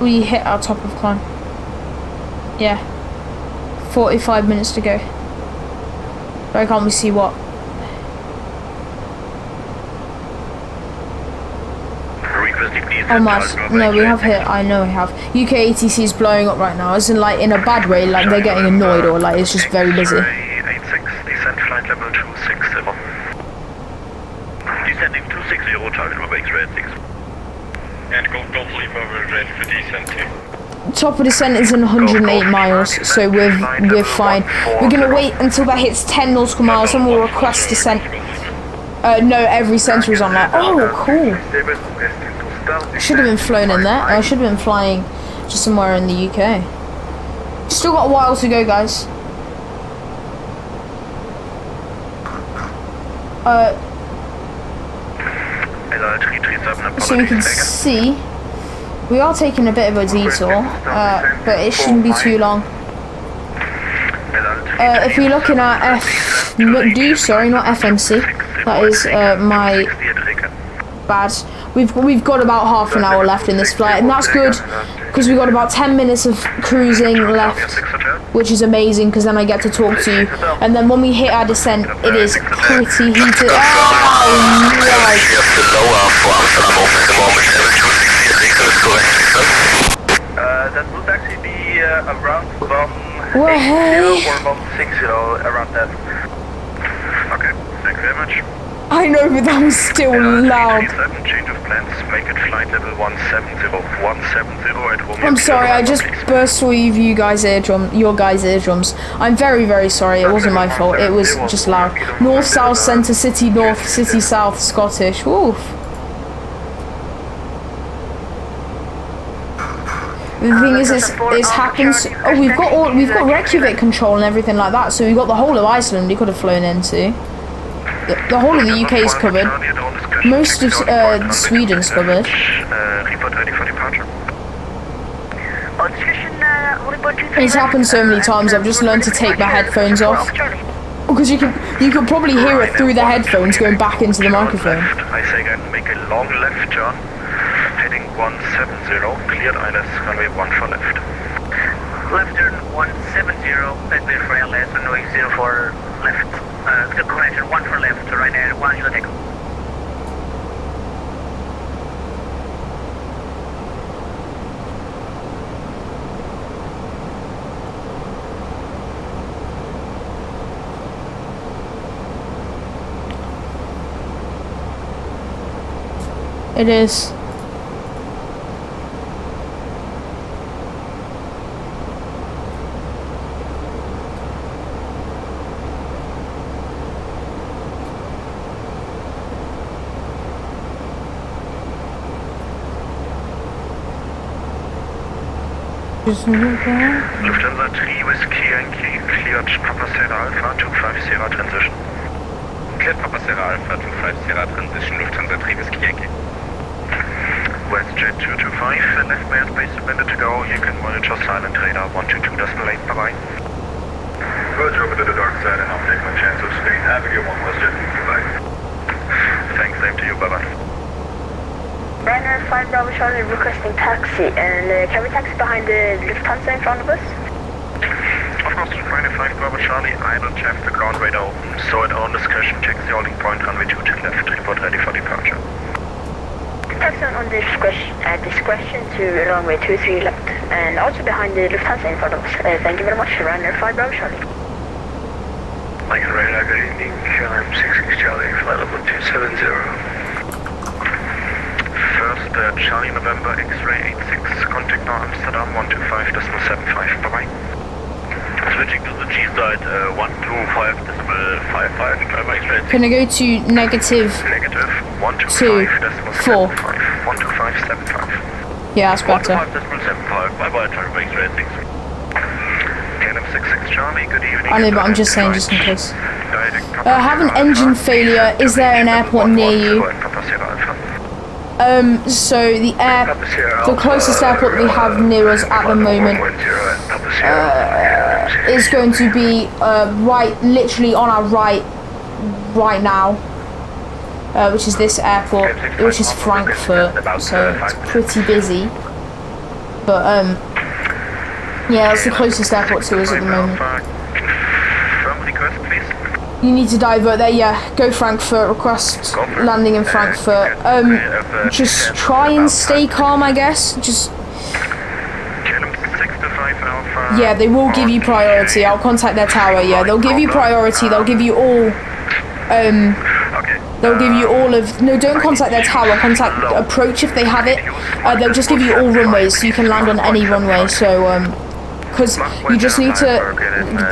We hit our top of climb. Yeah. 45 minutes to go. Why can't we see what? Oh my, no, we have hit, I know we have. UK ATC is blowing up right now, as in like in a bad way, like they're getting annoyed or like it's just very busy. 86, descend flight level 260. Descending 260, target number X-ray 6. And go leave over ready for descent too. Top of descent is in 108 miles, so we're fine. We're gonna wait until that hits 10 nautical miles, and we'll request descent. No, every sensor is on that. Oh, cool. I should have been flown in there. I should have been flying just somewhere in the UK. Still got a while to go, guys. So you can see, we are taking a bit of a detour, but it shouldn't be too long. If you're looking at sorry, not FMC, that is my bad. We've got about half an hour left in this flight, and that's good because we've got about 10 minutes of cruising left, which is amazing because then I get to talk to you. And then when we hit our descent, it is pretty heated. Oh, right. That would actually be around bomb 80 or bomb 60, around that. Okay, thank you very much. I know, but that was still loud. Change of plans, make it flight level 170 at Romeo. I'm sorry, I just burst all of your guys' eardrums. I'm very, very sorry, it wasn't my fault, it was just loud. North, south, centre, city, north, city, south, Scottish, woof. The thing is, it happens. Oh, we've got Reykjavik control and everything like that, so we've got the whole of Iceland we could have flown into. The whole of the UK is covered. Most of Sweden's covered. It's happened so many times. I've just learned to take my headphones off because you can probably hear it through the headphones going back into the microphone. I say again, make a long left turn, heading 170, cleared ILS runway 1 for left. Left turn 170, clear for ILS runway 0 for left. Clear correction 1 for left, Ryanair 1 Echo. It is. Lufthansa 3 Whiskey Yankee, cleared Papa Sierra Alpha 25 Sierra transition. Cleared Papa Sierra Alpha 25 Sierra transition, Lufthansa 3 Whiskey Yankee. WestJet 225, left main space a minute to go. You can monitor silent radar 122.8. Bye-bye. Roger, over to the dark side and I'll take my chance of speed. Have a good one, WestJet. Bye. Thanks, same to you. Bye-bye. Ryanair 5 Bravo Charlie requesting taxi, and can we taxi behind the Lufthansa in front of us? Of course, Ryanair 5 Bravo Charlie, I don't have the ground radar open, so at own discretion, check the holding point runway 2 to left, report ready for departure. Taxi on discretion to runway 23 left, and also behind the Lufthansa in front of us. Thank you very much, Ryanair 5 Bravo Charlie. Lincoln Radar, good evening, KLM 66 Charlie, flight level 270. First, Charlie November, X-ray 86, contact now Amsterdam 125.75, bye-bye. Switching to the G side, 125.55, driver X-ray 86. Can I go to negative 125.75, 125.75. Yeah, that's better. 125.75, bye-bye, driver X-ray 86. KLM 66 Charlie, good evening. I know, but I'm just saying, just in case. Have an engine failure. Is there an airport near you? So the closest airport we have near us at the moment is going to be literally on our right now, which is this airport, which is Frankfurt. So it's pretty busy, but yeah, that's the closest airport to us at the moment. You need to divert there, yeah. Go Frankfurt, request landing in Frankfurt. Just try and stay calm, I guess. Just... Yeah, they will give you priority. I'll contact their tower, yeah. They'll give you priority, they'll give you all... They'll give you all of... No, don't contact their tower, contact approach if they have it. They'll just give you all runways, so you can land on any runway, so... Because you just need to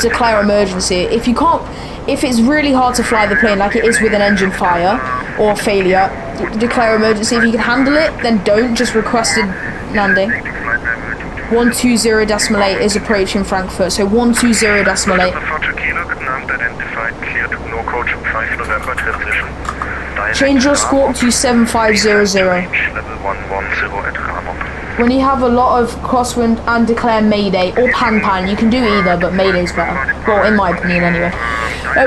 declare emergency. If you can't... If it's really hard to fly the plane, like it is with an engine fire or failure, declare emergency. If you can handle it, then don't. Just requested landing. 120.8 is approaching Frankfurt, so 120.8. Change your squawk to 7500. When you have a lot of crosswind and declare Mayday, or Pan, you can do either, but Mayday's better. Well, in my opinion, anyway.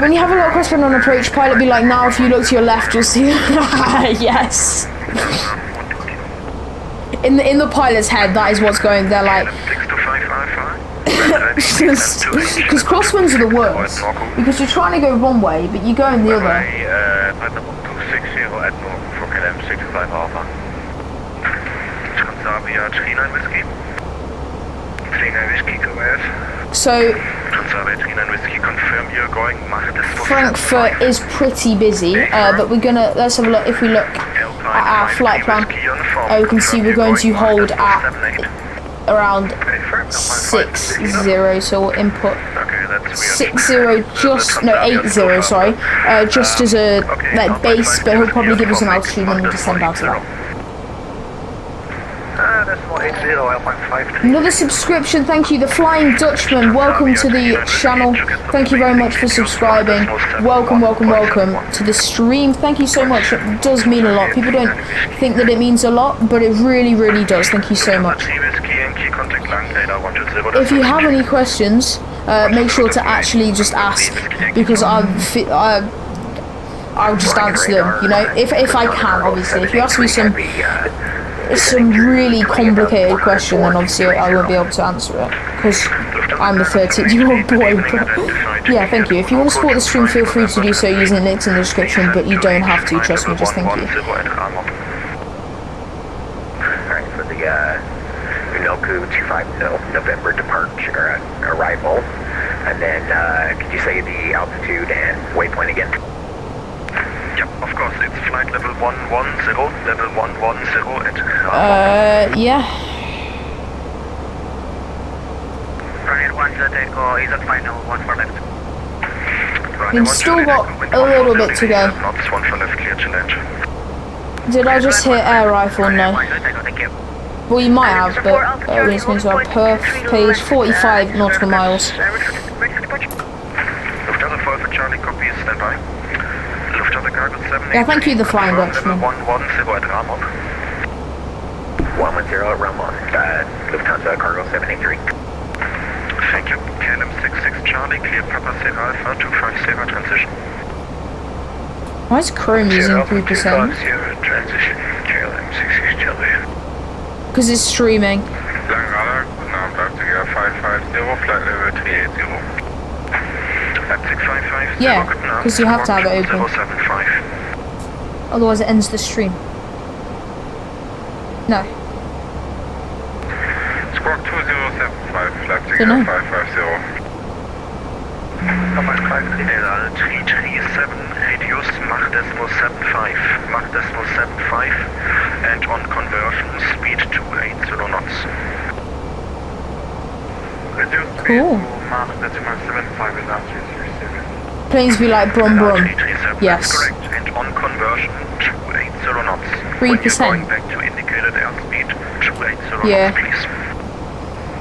When you have a lot of crosswind on approach, pilot be like, now if you look to your left, you'll see... Yes! In the pilot's head, that is what's going, they're like... Because crosswinds are the worst. Because you're trying to go one way, but you go in the other. So Frankfurt is pretty busy, but we're gonna, let's have a look. If we look at our flight plan, we can see we're going to hold at around 60, so we'll input 60, just, no, 80, sorry, just as a like base, but he'll probably give us an altitude and we'll just send out to that. Another subscription, thank you, the Flying Dutchman, welcome to the channel, thank you very much for subscribing, welcome to the stream, thank you so much, it does mean a lot, people don't think that it means a lot, but it really does, thank you so much. If you have any questions, make sure to actually just ask, because I'll just answer them, you know, if I can, obviously. If you ask me some really complicated question, then obviously I won't be able to answer it, because I'm a 13-year-old boy, but yeah, thank you. If you want to support the stream, feel free to do so using the links in the description, but you don't have to, trust me, just thank you. Alright, for the Unoku 250 November departure arrival, and then could you say the altitude and waypoint again? Yep, of course, it's flight level 110, level 110 at yeah. Runway 1 take is at final, 1 for left. We've still got a little bit to go. Did I just hit air rifle? No. Well, you might have, but we just need to have perf page 45 nautical miles. Yeah, thank you, the Flying Dutchman. 110 at Ramon. 110 at Ramon, Lufthansa Cargo 783. Thank you. KLM 66 Charlie, clear Papa Sierra Alpha 250 transition. Why is Chrome using 3%? Transition, KLM 66W. Because it's streaming. Langradar, now back to Gear 550, flight level 380. Yeah, because you have to have it open. Otherwise it ends the stream. No. Squawk 2075, flight to Dunno. Gear 550. Number 337, reduce Mach decimal 75, Mach decimal 75, and on conversion, speed to 80 knots. Reduce speed Cool. to Mach decimal 75 is now 337. Planes be like brum brum. 337, Yes. that's correct, and on conversion, to 80 knots. 3%. When you're going back to indicated airspeed, to 80 Yeah. knots, please.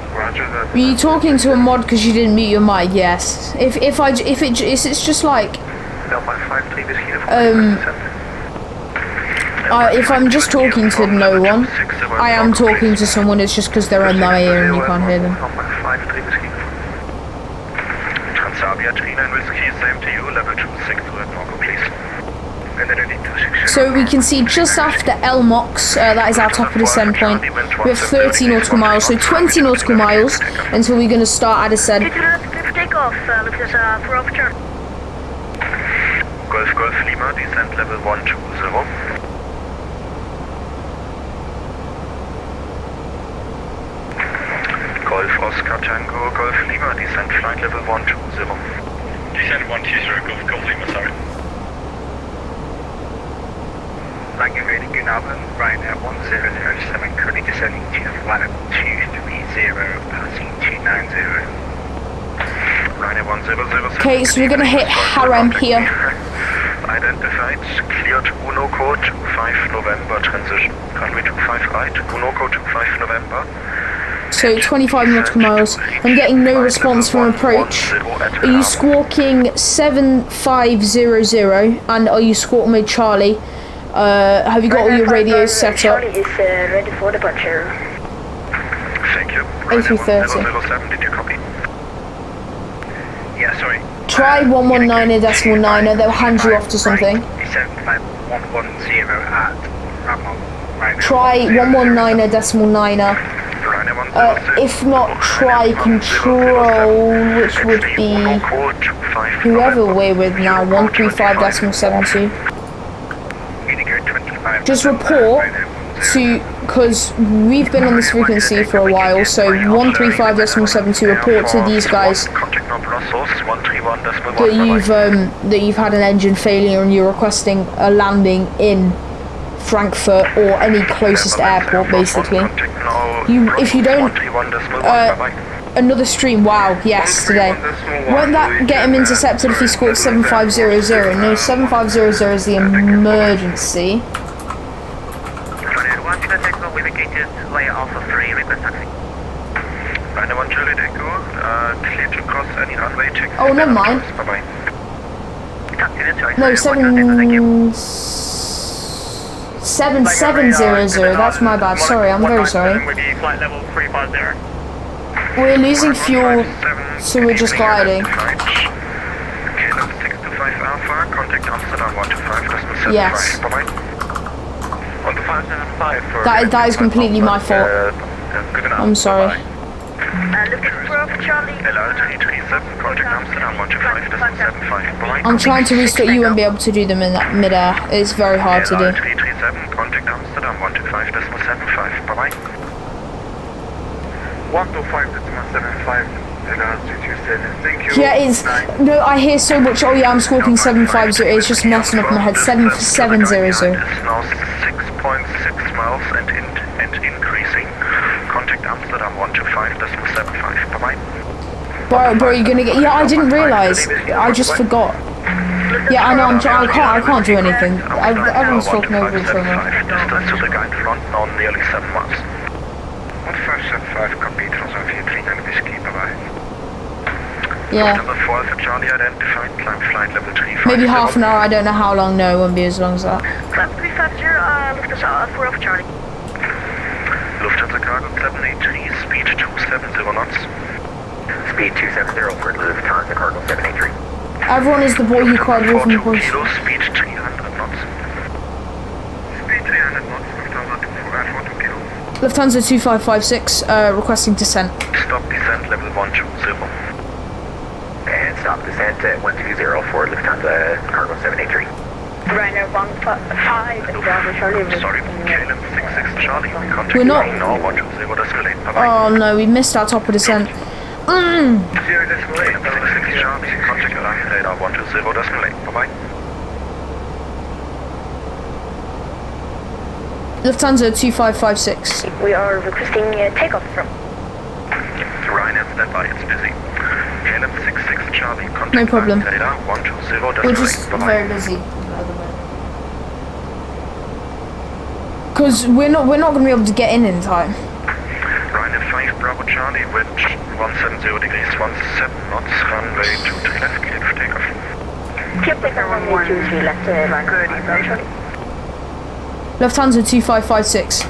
Roger that. Were you talking to a mod because you didn't mute your mic? Yes. If it's just like Number 53 whiskey, if I'm just talking to no one, I am talking to someone. It's just because they're on my ear and you can't hear them. Number 53 whiskey. Transavia 39 whiskey, same to you, level 26 to Norco, please. And then 26. So we can see just after ELLX, that is our top of descent point. We have 30 nautical miles, so 20 nautical miles until we're going to start at descent. Take off, Lufthansa for overturn. Golf Lima, descent level 120. Golf Oscar Tango, Golf Lima, descent flight level 120. Descent 120, Golf Lima, sorry. Lange Reading Gunabon, Ryanair 1007, currently descending to flight level 230, passing 290. Ryanair 1007. Okay, so we're going to hit Harem here. Identified, cleared Unoco 25 November transition. Runway 25 right, Unoco 25 November. So 25 nautical miles. I'm getting no response from approach. Are you squawking 7500 and are you squawk mode Charlie? Have you got all your radios set up? Charlie is ready for departure. Thank you. A330. 007, did you copy? Yeah, sorry. Try 119.9, they'll hand you off to something. 75110 at Ramon. Try 119.9. If not, try control, which would be whoever we're with now, 135.72. Just report to, because we've been on this frequency for a while, so 135.72 report to these guys that you've had an engine failure and you're requesting a landing in Frankfurt or any closest airport, basically. If you don't, another stream, wow, yes, today. Won't that get him intercepted if he scored 7500? No, 7500 is the emergency. Via Alpha 3, request taxi. Ryanair 1 Charlie Echo, clear to cross any runway, check. Oh, never mind. Bye-bye. No, 7700, that's my bad, sorry, I'm very sorry. Flight level 350. We're losing fuel, so we're just gliding. KLM 625 Alpha, contact Amsterdam 125, Yes. Bye-bye. On the 575 for... That is completely my fault. Good enough. I'm sorry. Looking for Charlie. LR 337, contact Amsterdam 125, bye-bye. I'm trying to restart, you won't be able to do them in that mid-air. It's very hard to do. LR 337, contact Amsterdam 125.75, bye-bye. 125.75, LR 327, thank you. Yeah, it's... No, I hear so much, oh yeah, I'm squawking 750, it's just messing up my head. 7700. It's now 6.6 miles and increasing. Contact Amsterdam 125.75, bye-bye. Bro, you're gonna get... Yeah, I didn't realise. I just forgot. Yeah, I know, I can't do anything. Everyone's talking over each other. Distance to the guide front, now nearly 7 miles. 1575, copy, Transavia 39 whiskey, bye-bye. Yeah. Number 4 for Charlie identified, climb flight level 350. Maybe half an hour, I don't know how long, no, it won't be as long as that. Climb 350, Lufthansa for over Charlie. Lufthansa Cargo 783, speed 270 knots. Speed 270 for Lufthansa Cargo 783. Everyone is the boy who cried wolf in the voice. Kilo, speed 300 knots. Speed 300 knots, Lufthansa Lufthansa 2556, 2556. requesting descent. Stop descent level 120. And stop descent at 120 for Lufthansa Cargo 783. Ryanair 15 Bravo Charlie. Sorry, KLM 66 Charlie. Contact We're not- now 120 decimal 8. Bye-bye. Oh no, we missed our top of descent. 0 decimal 8, 66 Charlie. Contact line radar 120 decimal 8. Bye-bye. Lufthansa 2556. We are requesting takeoff from. Ryanair standby, it's busy. KLM 66 Charlie. Contact No problem. line radar 120 We're decimal just 8. Bye-bye. very busy. Because we're not going to be able to get in time. Ryanair 5 Bravo Charlie, wind 170 degrees 17 knots, runway 23 left, cleared for takeoff. Keep taking runway 23 left, Ryanair 5 Bravo Charlie. Lufthansa 2556.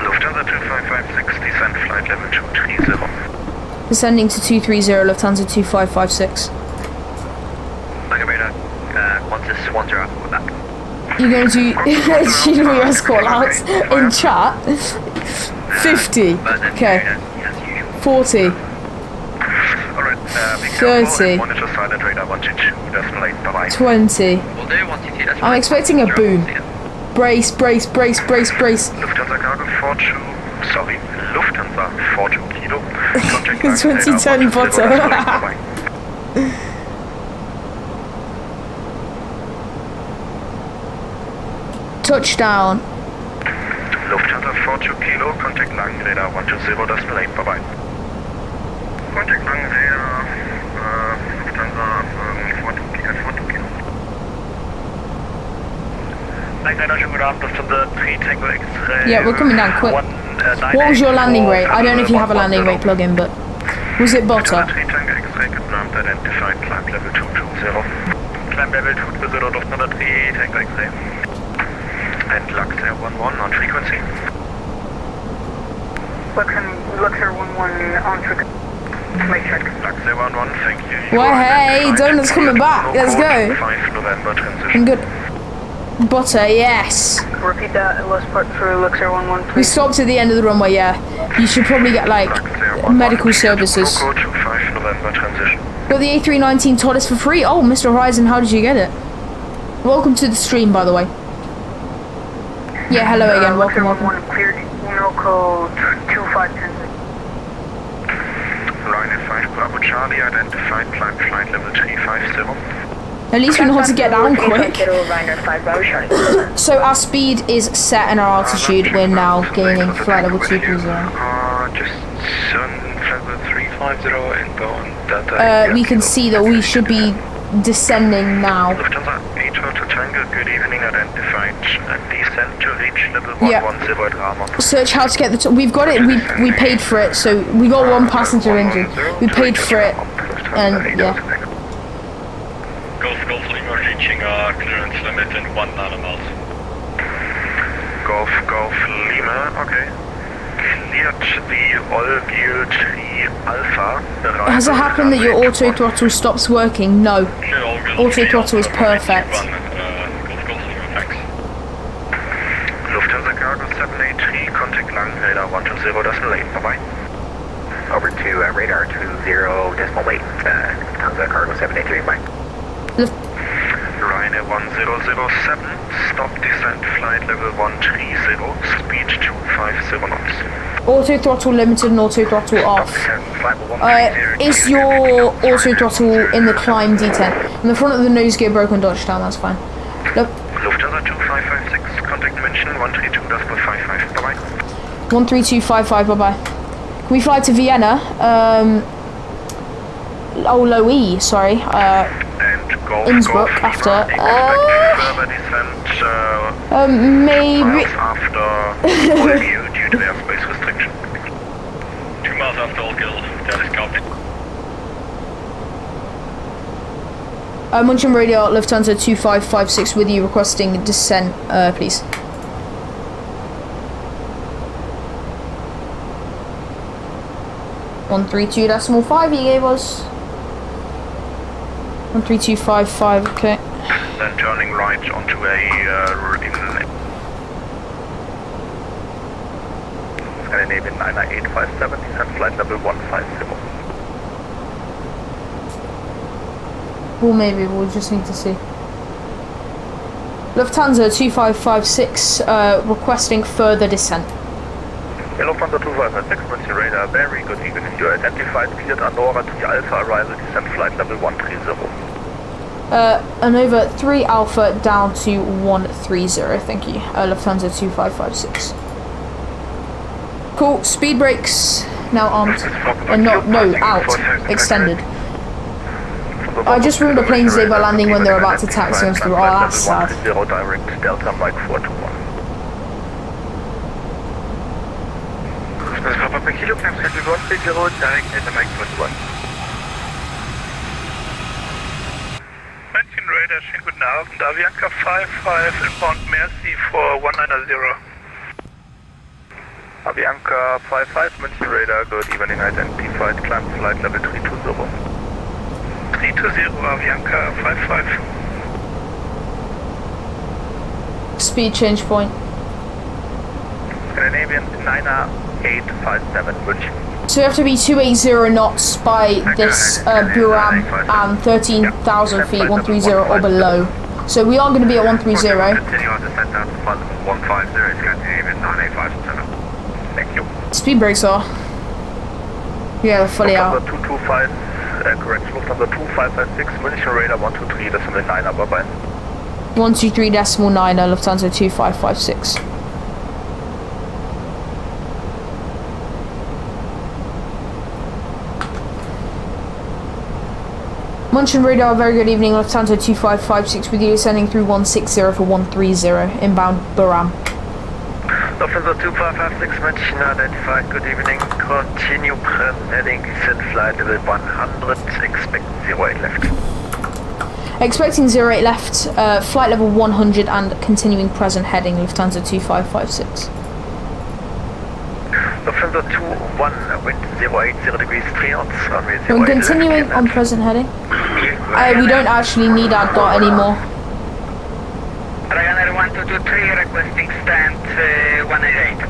Lufthansa 2556, descent flight level 230. Descending to 230, Lufthansa 2556. Navigraph, once this 10, we're back. You're going to GWS call outs in chat? 50. Okay. 40. Alright, be 30. monitor silent radar 122, decimal 8, bye-bye. 20. I'm expecting a boom. Brace, brace, brace, brace, brace. Lufthansa cargo 42, sorry, Lufthansa 42 Kilo. Contact line 2010 radar 120, butter. bye-bye. Touchdown. Lufthansa 42 Kilo, contact line radar 120, decimal 8, bye-bye. Contact line radar, Lufthansa 42 Kilo. Yeah, we're coming down quick. What was your landing rate? I don't know if you have a landing rate plug-in, but was it butter? 3 Tango X-ray confirmed, identified, climb level 220. Climb level 220, Lufthansa 3 Tango X-ray. And Luxembourg 11 on frequency. Luxembourg 11 on frequency. Make check. Luxembourg 11, thank you. Well, hey, Donut's coming back. Let's go. 5 November transition. I'm good. Butter, yes. Repeat that last part for Luxembourg 11, We please. stopped at the end of the runway, yeah. You should probably get, like, medical services. Go to 5 November transition. Got the A319 ToLiss for free. Oh, Mr. Ryzen, how did you get it? Welcome to the stream, by the way. Yeah, hello again. Welcome, welcome. Luxembourg 1 cleared. Email code 2510. Ryanair 5 Bravo Charlie, identified, climb flight level 350. At least we know how to get down quick. Ryanair 5 Bravo Charlie. So our speed is set and our altitude. We're now gaining flight level 230. Just sun level 350 inbound. We can see that we should be descending now. Lufthansa 8 Hotel Tango, good evening, identified. Descent to reach level Yeah. 110 at Rama. Search how to get the. We've got it. We paid for it. So we got one passenger injured. We paid for it, and yeah. Golf Lima reaching clearance limit in 1 nanomils. Golf Lima, okay. Cleared the all-gear 3 Alpha. Has it happened that your auto throttle stops working? No. Auto throttle is perfect. Lufthansa Cargo 783, contact line radar 120 decimal 8, bye-bye. Over to radar 20.8, Lufthansa Cargo 783, bye. Ryanair 1007, stop descent flight level 130, speed 250 knots. Auto throttle limited and auto throttle off. Descent flight level 130. Is your auto throttle in the climb D10? In the front of the nose gear broken Dodgetown, that's fine. Look, Lufthansa 2556, contact dimension 132.55, bye-bye. 13255, bye-bye. Can we fly to Vienna? Low E, sorry. And Innsbruck after. Further descent Maybe. miles after all-gear due to airspace restriction. 2 miles after all kill, that is copied. Munchen Radio, Lufthansa 2556 with you, requesting descent, please. .132.5 he gave us. 13255, okay. Then turning right onto Scandinavian 99857, descent flight level 150. Well, maybe, we'll just need to see. Lufthansa 2556, requesting further descent. Lufthansa 2556, München radar, very good evening. You identified cleared Andorra to the Alpha arrival, descent flight level 130. Over 3 Alpha down to 130, thank you. Lufthansa 2556. Cool, speed brakes now armed. Out, extended. I just ruined a plane today by landing when they're about to taxi us through. Oh, that's sad. Direct Delta Mike 421. Papa Kilo, climb schedule 130, direct Delta Mike 421. München Radar, schönen guten Abend. Avianca 55, inbound Merci for 190. Avianca 55, München radar, good evening, identified, climb flight level 320. 320, Avianca 55. Speed change point. Scandinavian 9857, München. So we have to be 280 knots by this Buram and 13,000 feet, 130 or below. So we are going to be at 130. Continue on descent down to 150, Scandinavian 9857. Thank you. Speed brakes are. Yeah, they're fully out. Lufthansa 225, correct. Lufthansa 2556, München radar 123.9, bye-bye. 123.9, Lufthansa 2556. Munchen radar, very good evening, Lufthansa 2556 with you, descending through 160 for 130, inbound Buram. Lufthansa 2556, München identified, good evening, continue present heading, descent flight level 100, expect 08 left. Expecting 08 left, flight level 100 and continuing present heading, Lufthansa 2556. Lufthansa 21, wind 080 degrees 3 knots, runway 08 We're continuing on present heading. We don't actually need our dot anymore. Ryanair 1223 requesting stand 188.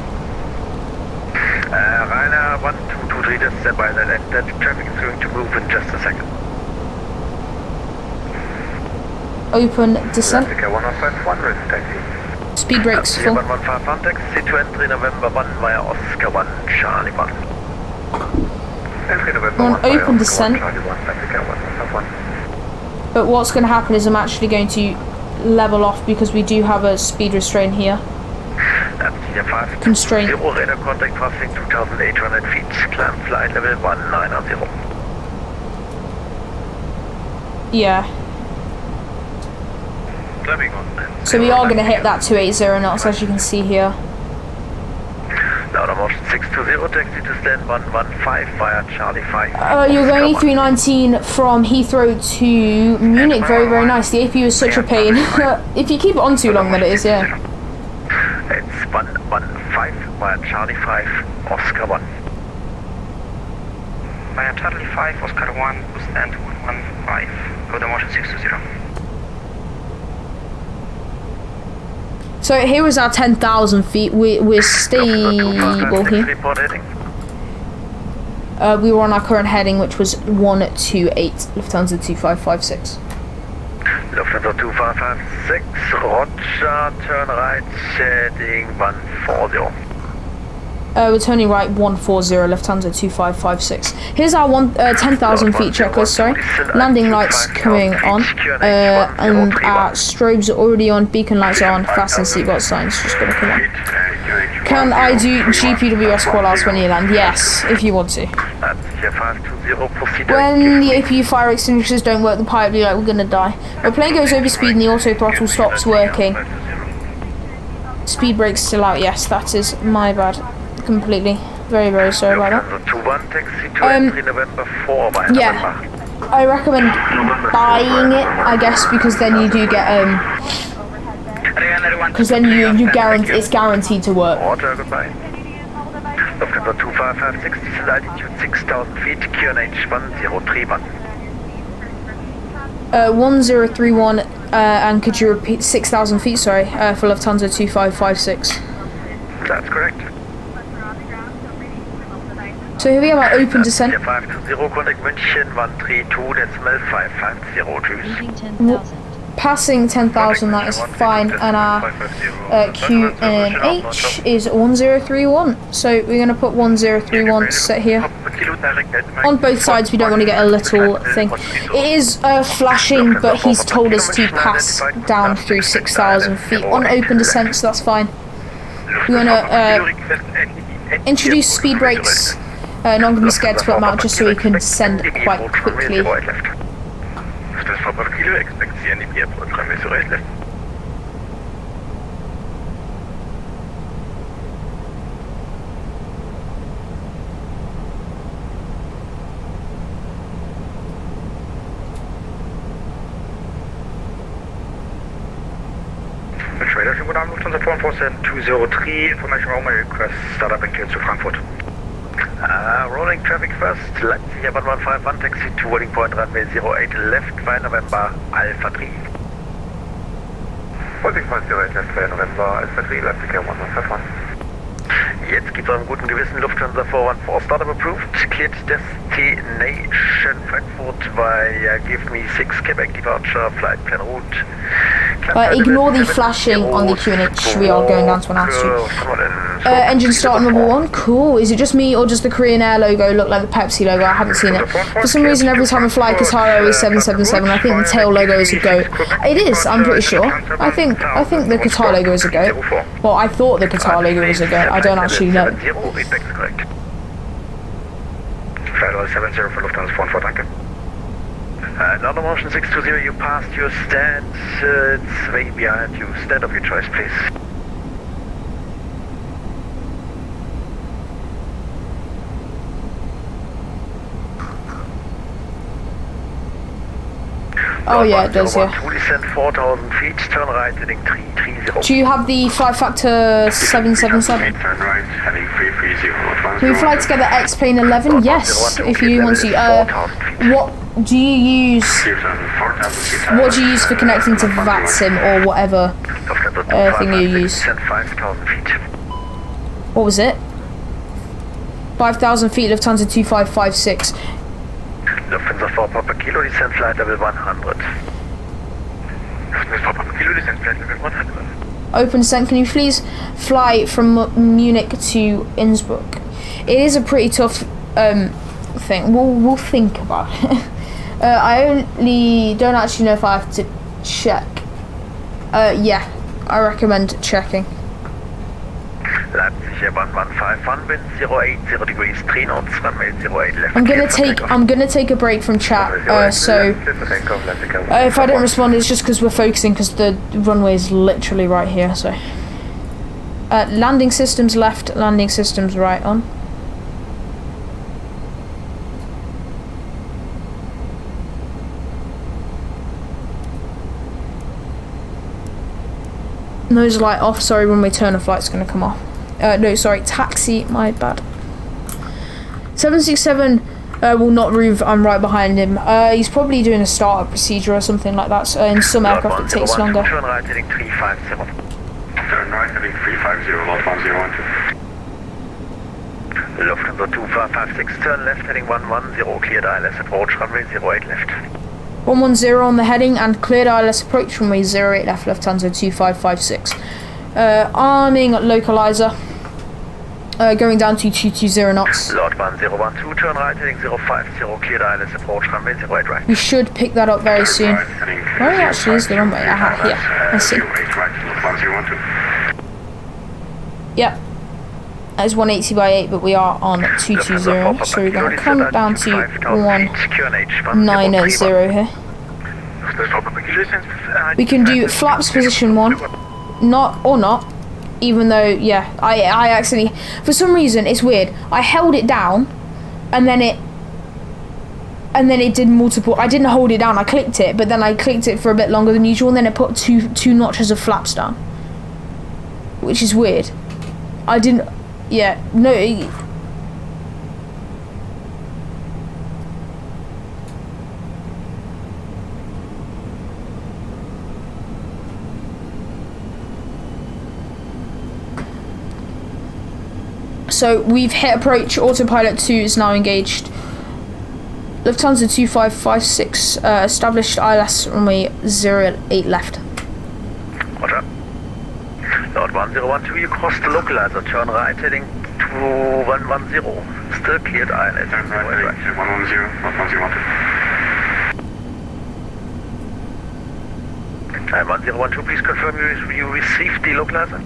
Ryanair 1223, just stand by that, and that traffic is going to move in just a second. Open descent. Africa 1051, with taxi. Speed brakes full. 115 taxi to entry November 1 via Oscar 1, Charlie 1. Entry November 1 via open Oscar descent. 1, Charlie 1, Africa 115. But what's going to happen is I'm actually going to level off because we do have a speed restraint here. Constraint. Zero radar contact passing 2,800 feet, climb flight level 190. Yeah. So we are going to hit that 280 knots, as you can see here. Now the motion 620, taxi to stand 115 via Charlie 5. You're going E319 from Heathrow to Munich. Very, very nice. The APU is such a pain. If you keep it on too long, then it is, yeah. It's 115 via Charlie 5, Oscar 1. Via Charlie 5, Oscar 1, to stand 115, go to motion 620. So here is our 10,000 feet. We're stable here. We were on our current heading, which was 128, Lufthansa 2556. Lufthansa 2556, Roger, turn right, heading 140. We're turning right 140, Lufthansa 2556. Here's our 10,000 feet checklist, sorry. Landing lights coming on, and our strobes are already on, beacon lights are on, fasten seatbelt signs just gonna come on. Can I do GPWS callouts when you land? Yes, if you want to. When the APU fire extinguishers don't work, the pilot will be like, we're gonna die. The plane goes over speed and the auto throttle stops working. Speed brakes still out, yes, that is my bad. Completely. Very, very sorry about that. Yeah, I recommend buying it, I guess, because then you do get because then you guarantee it's guaranteed to work. Lufthansa 2556, descend altitude 6,000 feet, QNH 1031. 1031, and could you repeat 6,000 feet, sorry, for Lufthansa 2556. That's correct. So here we have our open descent. 520, contact München, 132.550, tschüss. Leaving 10,000. Passing 10,000, that is fine, and our QNH is 1031. So we're going to put 1031 set here. On both sides, we don't want to get a little thing. It is flashing, but he's told us to pass down through 6,000 feet on open descent, so that's fine. We're going to introduce speed brakes. Not going to be scared to put them out just so we can descend quite quickly. Schönen guten Abend, Lufthansa 203, information only request startup and clear to Frankfurt. Rolling traffic first, Leipzig 1151, taxi to boarding point runway 08 left, 5 November, Alpha 3. Boarding point 08 left, 5 November, Alpha 3, Leipzig 1151. Jetzt geht's am guten Gewissen, Lufthansa 414, startup approved, cleared destination Frankfurt via give me 6 Quebec departure, flight plan route. Ignore the flashing on the QNH, we are going down to an altitude. Engine start number 1, cool. Is it just me or does the Korean Air logo look like the Pepsi logo? I haven't seen it. For some reason every time I fly Qatar Airways 777 I think the tail logo is a goat. It is, I'm pretty sure. I think the Qatar logo is a goat. Well, I thought the Qatar logo was a goat, I don't actually know. 70 for Lufthansa 44, danke. London Motion 620, you passed your stand, it's way behind you. Stand of your choice, please. Oh yeah, it does, yeah. Descend 4,000 feet, turn right, heading 330. Do you have the fly factor 777? Turn right, heading 330. Can we fly together X-Plane 11? Yes, if you want to. What do you use? What do you use for connecting to VATSIM or whatever thing you use? 5,000 feet. What was it? 5,000 feet, Lufthansa 2556. Lufthansa 4 Papa Kilo, descent flight level 100. Lufthansa 4 Papa Kilo, descent flight level 100. Open descent, can you please fly from Munich to Innsbruck? It is a pretty tough thing. We'll think about it. I don't actually know if I have to check. Yeah, I recommend checking. Leipzig 1151, wind 080 degrees 3 knots, runway 08 left. I'm gonna take a break from chat. So if I don't respond, it's just because we're focusing, because the runway is literally right here. So landing systems left, landing systems right on. Nose light off, sorry, when we turn a flight's gonna come off. No, sorry, taxi, my bad. 767 will not move, I'm right behind him. He's probably doing a startup procedure or something like that. So in some aircraft it takes longer. Turn right, heading 350. Turn right, heading 350, Lufthansa 2556, turn left, heading 110, cleared ILS approach, runway 08 left. 110 on the heading and cleared ILS approach, runway 08 left, Lufthansa 2556. Arming localizer, going down to 220 knots. Lord 1012, turn right, heading 050, cleared ILS approach, runway 08 right. We should pick that up very soon. Where actually is the runway? Aha, here, I see. Yep. That is 180 by 8, but we are on 220, so we're going to come down to 190 here. We can do flaps position 1, not, even though, yeah, I accidentally, for some reason, it's weird, I held it down, and then it did multiple, I didn't hold it down, I clicked it, but then I clicked it for a bit longer than usual, and then it put two notches of flaps down, which is weird. I didn't, yeah, no, so we've hit approach. Autopilot 2 is now engaged. Lufthansa 2556, established ILS runway 08 left. Roger. Lord 1012, you crossed the localizer, turn right heading to 110. Still cleared ILS. Turn right heading to 110, 1012, please confirm you received the localizer.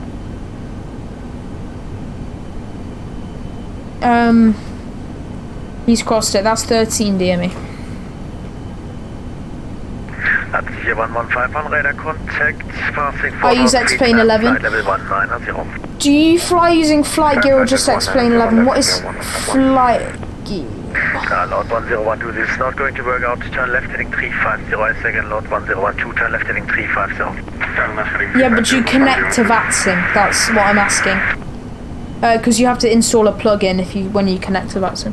He's crossed it. That's 13 DME. That's here 1151 radar contact. Passing I use X-Plane 11. Level 190. Do you fly using flight gear or just X-Plane 11? What is flight gear? Lord 1012, this is not going to work out. Turn left heading 350. I second Lord 1012, turn left heading 350. Yeah, but you connect to VATSIM. That's what I'm asking. Because you have to install a plug-in when you connect to VATSIM.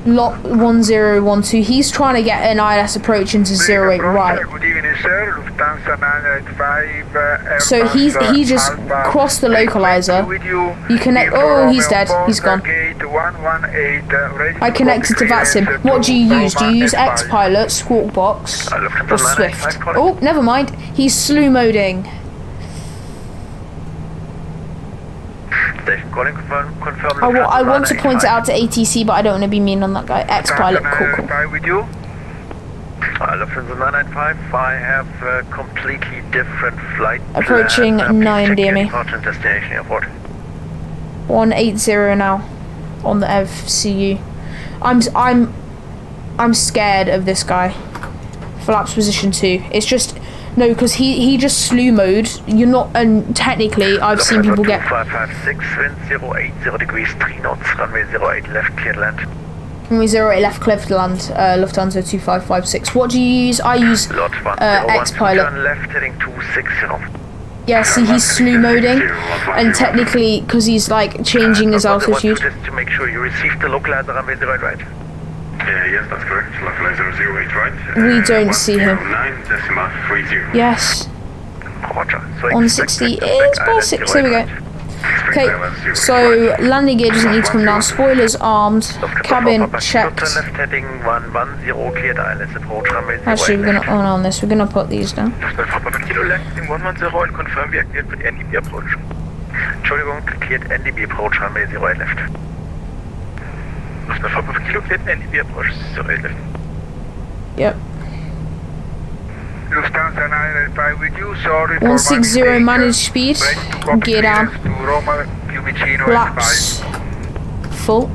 Lot 1012. He's trying to get an ILS approach into 08 right. Good evening, sir. Lufthansa 985. So he just crossed the localizer. You connect. Oh, he's dead. He's gone. I connected to VATSIM. What do you use? Do you use X-Pilot, Squawk Box, or Swift? Oh, never mind. He's slew moding. I want to point it out to ATC, but I don't want to be mean on that guy. X-Pilot, cool. With you? Lufthansa 995, I have a completely different flight. Approaching 9 DME. Destination airport. 180 now on the FCU. I'm scared of this guy. Flaps position 2. It's just. No, because he just slew mode. You're not, and technically, I've seen people get. 556, wind 080 degrees, 3 knots, runway 08 left, cleared land. Runway 08 left, cleared land, Lufthansa 2556. What do you use? I use X-Pilot. Turn left heading 260. Yeah, see, he's slew moding, and technically, because he's like changing his altitude. Just to make sure you received the localizer runway 08 right. Yes, that's correct. Localizer 08 right. We don't see him. 9.30. Yes. Roger. So 160 is by 6. There we go. Okay, so landing gear doesn't need to come down. Spoilers armed. Cabin checked. Actually, we're gonna on this. We're gonna put these down. Entschuldigung, cleared NDB approach, runway 08 left. Yep. Lufthansa 985 with you, sorry 160 managed speed. Gear down. Flaps full.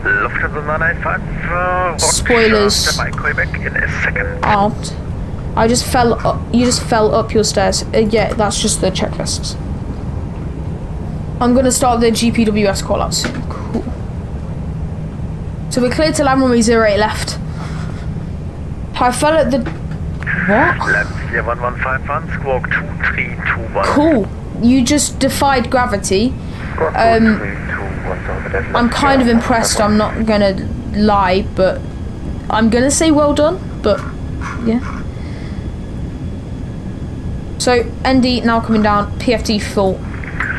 Lufthansa 985. Spoilers out. I just fell up. You just fell up your stairs. Yeah, that's just the checklists. I'm gonna start the GPWS call out soon. Cool. So we're cleared to land runway 08 left. I fell at the... What? Left 1151, squawk 2321. Cool. You just defied gravity. I'm kind of impressed, I'm not gonna lie, but I'm gonna say well done, but yeah. So ND now coming down, PFD full.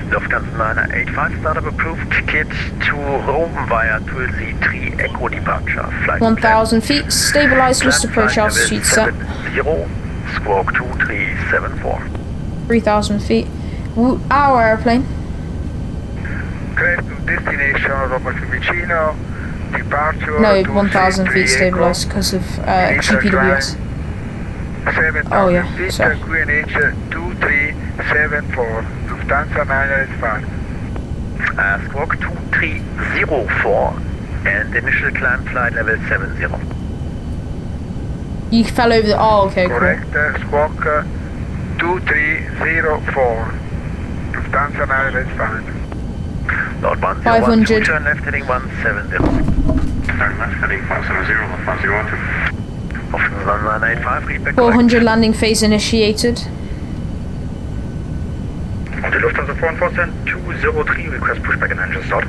Lufthansa 985, startup approved, ticket to Rome via ToLiss A319-100 Echo departure. Flight 1,000 feet, stabilized, list approach altitude set. 0, squawk 2374. 3,000 feet. Our airplane. Clear to destination Roma Fiumicino, departure. No, 1,000 feet stabilized because of GPWS. Oh yeah, sorry. QNH 2374. Lufthansa 985. Squawk 2304 and initial climb flight level 70. You fell over the... Oh, okay, cool. Correct, squawk 2304. Lufthansa 985. Lord 1012, 500. turn left heading 170. Turn left heading 170, Lufthansa 985, read back 400 landing phase initiated. Lufthansa 414, 203, request pushback and engine start.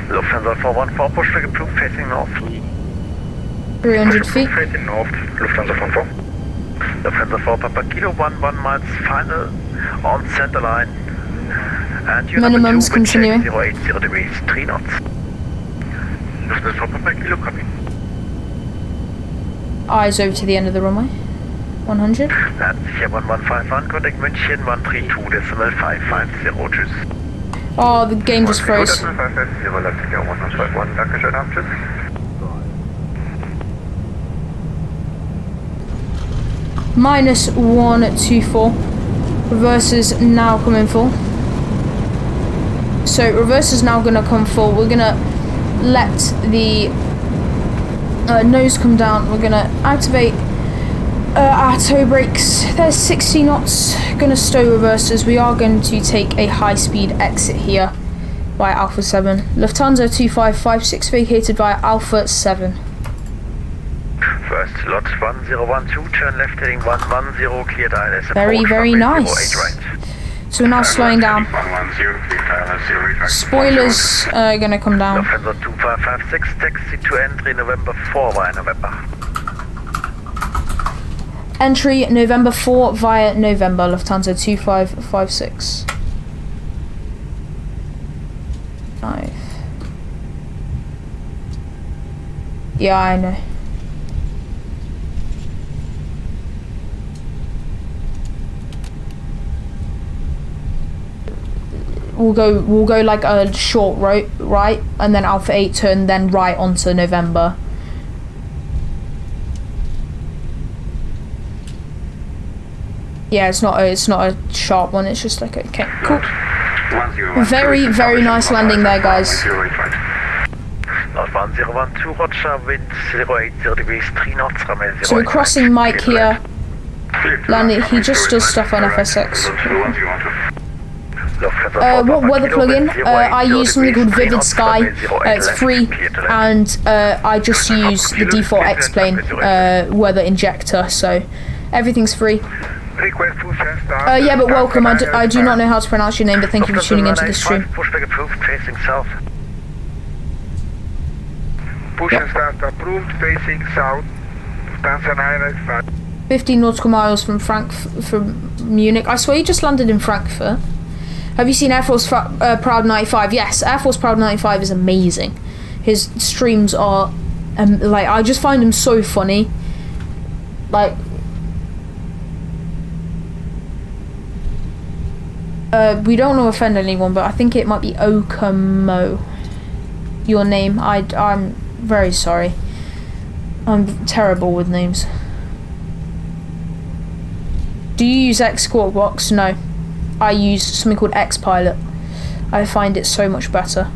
Lufthansa 414, pushback approved, facing north. 300 feet. Facing north, Lufthansa 44. Lufthansa 4, Papa Kilo 11 miles, final on center line. And your Minimum's number 2, continuing. 080 degrees, 3 knots. Lufthansa Soundpack Kilo, copy. Eyes over to the end of the runway. 100. And 41151, contact München, 132.550, tschüss. Oh, the game just froze. Minus 124. Reverse is now coming full. So reverse is now gonna come full. We're gonna let the nose come down. We're gonna activate our toe brakes. There's 60 knots. Gonna stow reverses. We are going to take a high-speed exit here via Alpha 7. Lufthansa 2556 vacated via Alpha 7. First slot 1012, turn left heading 110, cleared ILS. Very nice. So we're now slowing down. Spoilers are gonna come down. Lufthansa 2556, taxi to entry November 4 via November. Entry November 4 via November, Lufthansa 2556. 5. Yeah, I know. We'll go like a short right, and then Alpha 8 turn, then right onto November. Yeah, it's not a sharp one. It's just like okay, cool. Very nice landing there, guys. North 1012, Roger, wind 080 degrees, 3 knots, runway 08. So we're crossing Mike here. Landing. He just does stuff on FSX. What weather plugin? I use something called Vivid Sky. It's free, and I just use the default X-Plane weather injector. So everything's free. Yeah, but welcome. I do not know how to pronounce your name, but thank you for tuning into the stream. Pushback approved, facing south. Push and start approved, facing south. Lufthansa 985. 15 nautical miles from Munich. I swear you just landed in Frankfurt. Have you seen Air Force Proud 95? Yes, Air Force Proud 95 is amazing. His streams are like, I just find him so funny. Like, we don't want to offend anyone, but I think it might be Okamo. Your name. I'm very sorry. I'm terrible with names. Do you use X Squawk Box? No. I use something called X-Pilot. I find it so much better.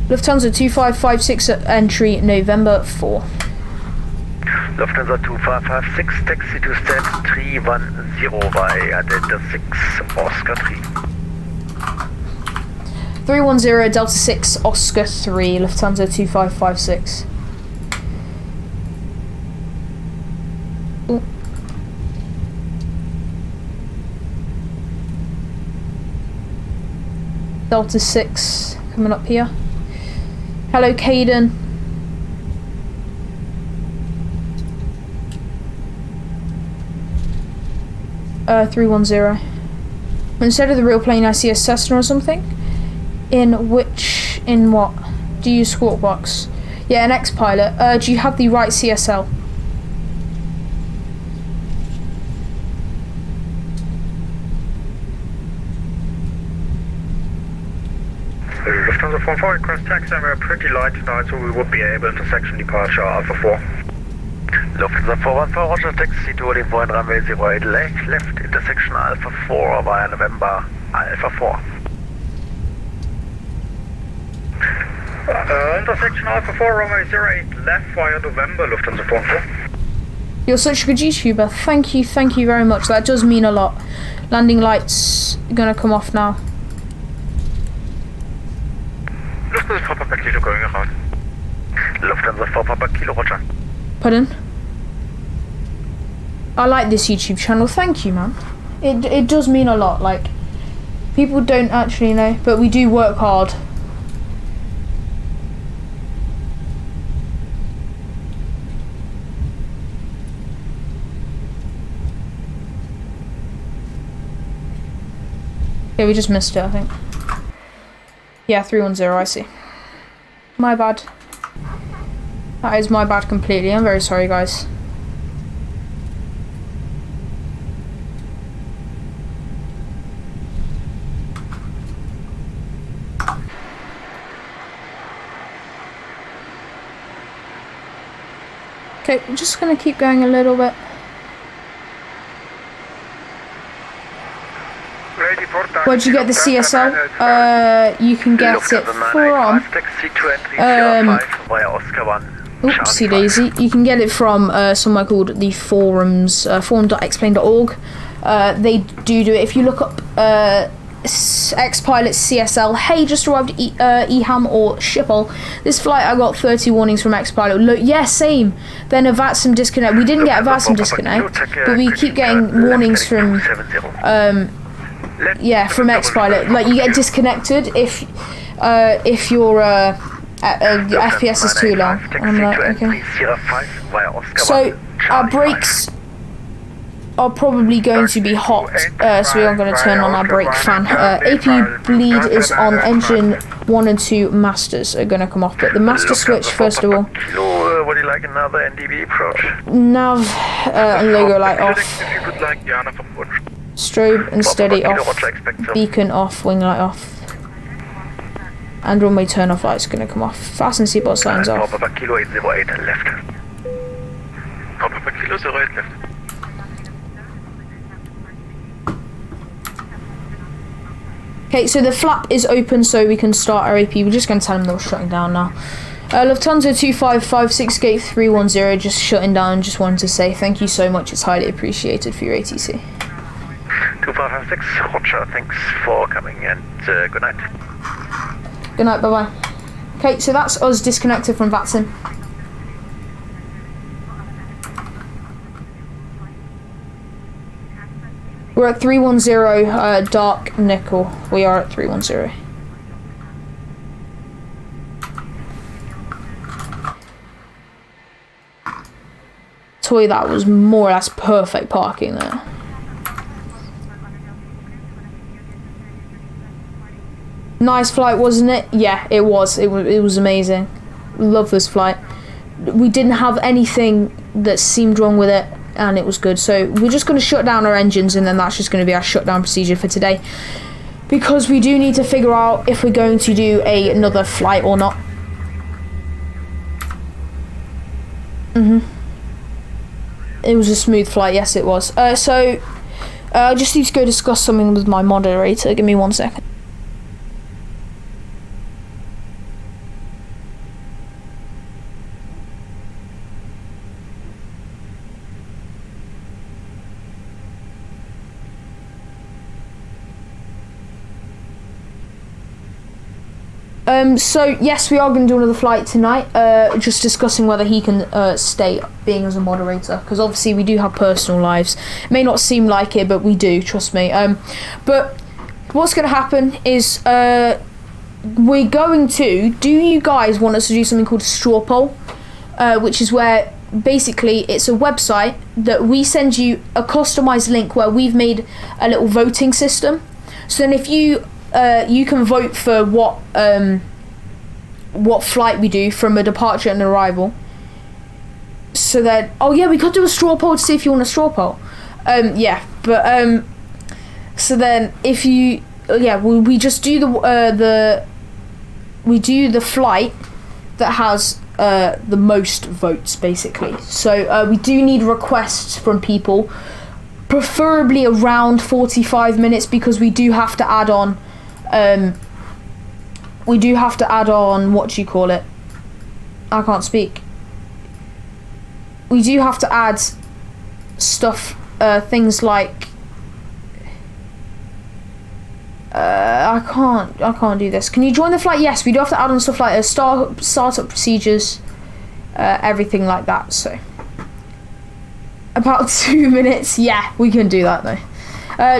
Lufthansa 2556 at entry November 4. Lufthansa 2556, taxi to stand 310 via Delta 6, Oscar 3. 310 Delta 6, Oscar 3, Lufthansa 2556. Ooh. Delta 6 coming up here. Hello, Caden. Uh, 310. Instead of the real plane, I see a Cessna or something. In what? Do you use Squawk Box? Yeah, an X-Pilot. Do you have the right CSL? Lufthansa 44, across taxi, and we're pretty light tonight, so we would be able to section departure Alpha 4. Lufthansa 414, Roger, taxi to Olive Point, runway 08 left, intersection Alpha 4 via November, Alpha 4. Intersection Alpha 4, runway 08 left via November, Lufthansa 44. You're such a good YouTuber. Thank you very much. That does mean a lot. Landing lights gonna come off now. Lufthansa 4 Papa Kilo going around. Lufthansa 4 Papa Kilo, Roger. Pardon? I like this YouTube channel. Thank you, man. It does mean a lot. Like, people don't actually know, but we do work hard. Okay, we just missed it, I think. Yeah, 310, I see. My bad. That is my bad completely. I'm very sorry, guys. Okay, I'm just gonna keep going a little bit. Where'd you get the CSL? You can get it from oopsie daisy. You can get it from somewhere called the forums, forum.explain.org. They do it. If you look up X-Pilot CSL, hey, just arrived EHAM or Schiphol. This flight I got 30 warnings from X-Pilot. Look, yeah, same. Then a VATSIM disconnect. We didn't get a VATSIM disconnect, but we keep getting warnings from yeah, from X-Pilot. Like, you get disconnected if your FPS is too low. And I'm like, okay. So our brakes are probably going to be hot, so we are going to turn on our brake fan. AP bleed is on, engine 1 and 2 masters are going to come off, but the master switch first of all. Would you like another NDB approach? Nav and logo light off. Strobe and steady off. Beacon off, wing light off. And runway turn off light's going to come off. Fasten seatbelt signs off. Papa Kilo 808 left. Papa Kilo 08 left. Okay, so the flap is open so we can start our AP. We're just going to tell them that we're shutting down now. Lufthansa 2556 gate 310 just shutting down. Just wanted to say thank you so much. It's highly appreciated for your ATC. 2556, Roger, thanks for coming and good night. Good night, bye-bye. Okay, so that's us disconnected from VATSIM. We're at 310 dark nickel. We are at 310. Toy, that was more or less perfect parking there. Nice flight, wasn't it? Yeah, it was. It was amazing. Love this flight. We didn't have anything that seemed wrong with it, and it was good. So we're just going to shut down our engines, and then that's just going to be our shutdown procedure for today, because we do need to figure out if we're going to do another flight or not. It was a smooth flight, yes it was. So I just need to go discuss something with my moderator. Give me 1 second. So yes, we are going to do another flight tonight, just discussing whether he can stay being as a moderator, because obviously we do have personal lives. It may not seem like it, but we do, trust me. But what's going to happen is we're going to, do you guys want us to do something called a straw poll, which is where basically it's a website that we send you a customized link where we've made a little voting system. So then if you can vote for what flight we do from a departure and arrival. So then, oh yeah, we could do a straw poll to see if you want a straw poll. Yeah, but so then if you, yeah, we just do the flight that has the most votes basically. So we do need requests from people, preferably around 45 minutes, because we do have to add on. What do you call it? I can't speak. We do have to add stuff, things like I can't do this. Can you join the flight? Yes, we do have to add on stuff like startup procedures, everything like that. So about 2 minutes. Yeah, we can do that though.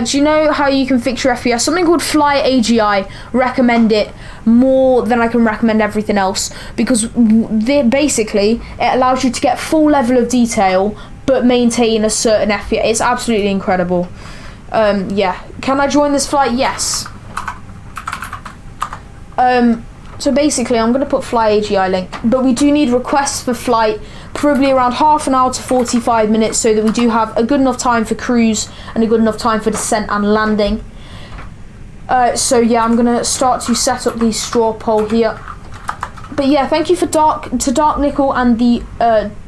Do you know how you can fix your FPS? Something called Fly AGI. Recommend it more than I can recommend everything else, because basically it allows you to get full level of detail but maintain a certain FPS. It's absolutely incredible. Yeah. Can I join this flight? Yes. So basically, I'm going to put fly AGI link, but we do need requests for flight, probably around half an hour to 45 minutes, so that we do have a good enough time for cruise and a good enough time for descent and landing. So yeah, I'm going to start to set up the straw poll here. But yeah, thank you for Dark Nickel and the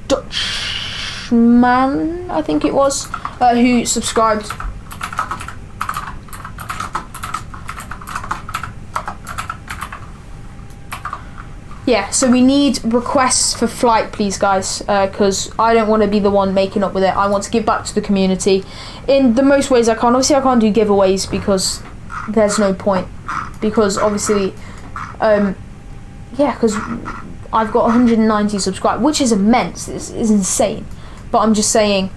Dutchman, I think it was, who subscribed. Yeah, so we need requests for flight, please, guys, because I don't want to be the one making up with it. I want to give back to the community in the most ways I can. Obviously, I can't do giveaways because there's no point. Because obviously, yeah, because I've got 190 subscribers, which is immense. This is insane. But I'm just saying,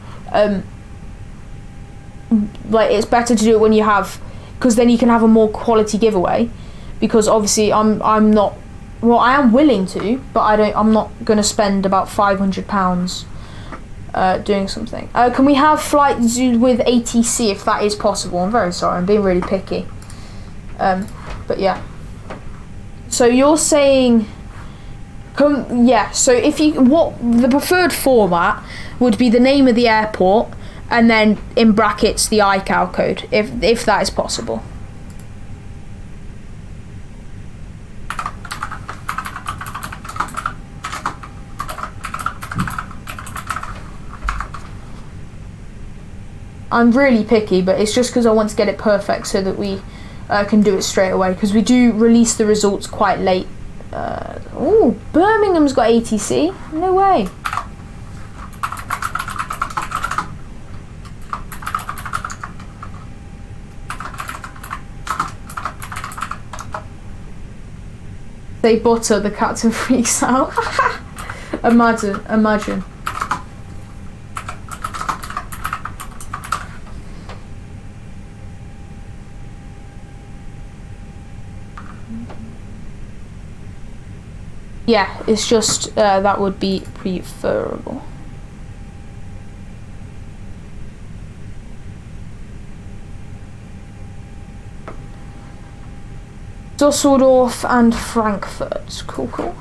like, it's better to do it when you have, because then you can have a more quality giveaway. Because obviously, I'm not. Well, I am willing to, but I'm not going to spend about £500 doing something. Can we have flights with ATC if that is possible? I'm very sorry, I'm being really picky. But yeah. So you're saying, yeah. So if what the preferred format would be the name of the airport and then in brackets the ICAO code, if that is possible. I'm really picky, but it's just because I want to get it perfect so that we can do it straight away, because we do release the results quite late. Oh, Birmingham's got ATC. No way. They butter, the captain freaks out. Imagine. Yeah, it's just that would be preferable. Dusseldorf and Frankfurt. Cool.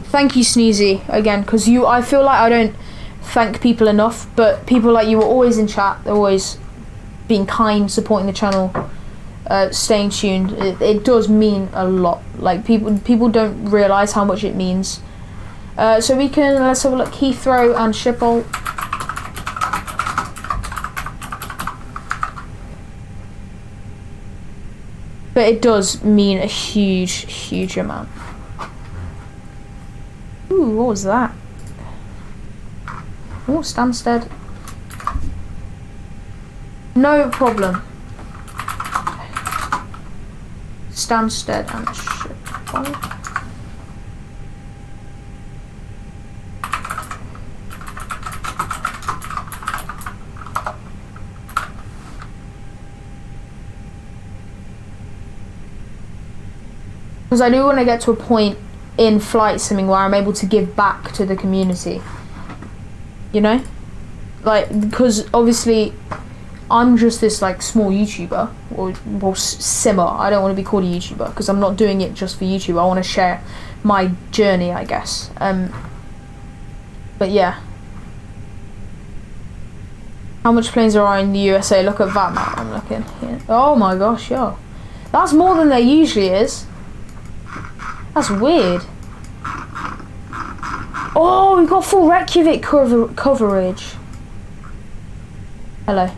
Thank you, Sneezy, again, because I feel like I don't thank people enough, but people like you are always in chat, they're always being kind, supporting the channel, staying tuned. It does mean a lot. Like, people don't realise how much it means. So we can, let's have a look, Heathrow and Schiphol. But it does mean a huge amount. Ooh, what was that? Oh, Stansted. No problem. Stansted and Schiphol. Because I do want to get to a point in flight simming where I'm able to give back to the community, you know, like, because obviously I'm just this like small YouTuber or simmer. I don't want to be called a YouTuber because I'm not doing it just for YouTube. I want to share my journey, I guess. But yeah, how much planes there are in the USA? Look at that map. I'm looking here. Oh my gosh, yo, that's more than there usually is. That's weird. Oh, we've got full Reykjavik coverage. Hello.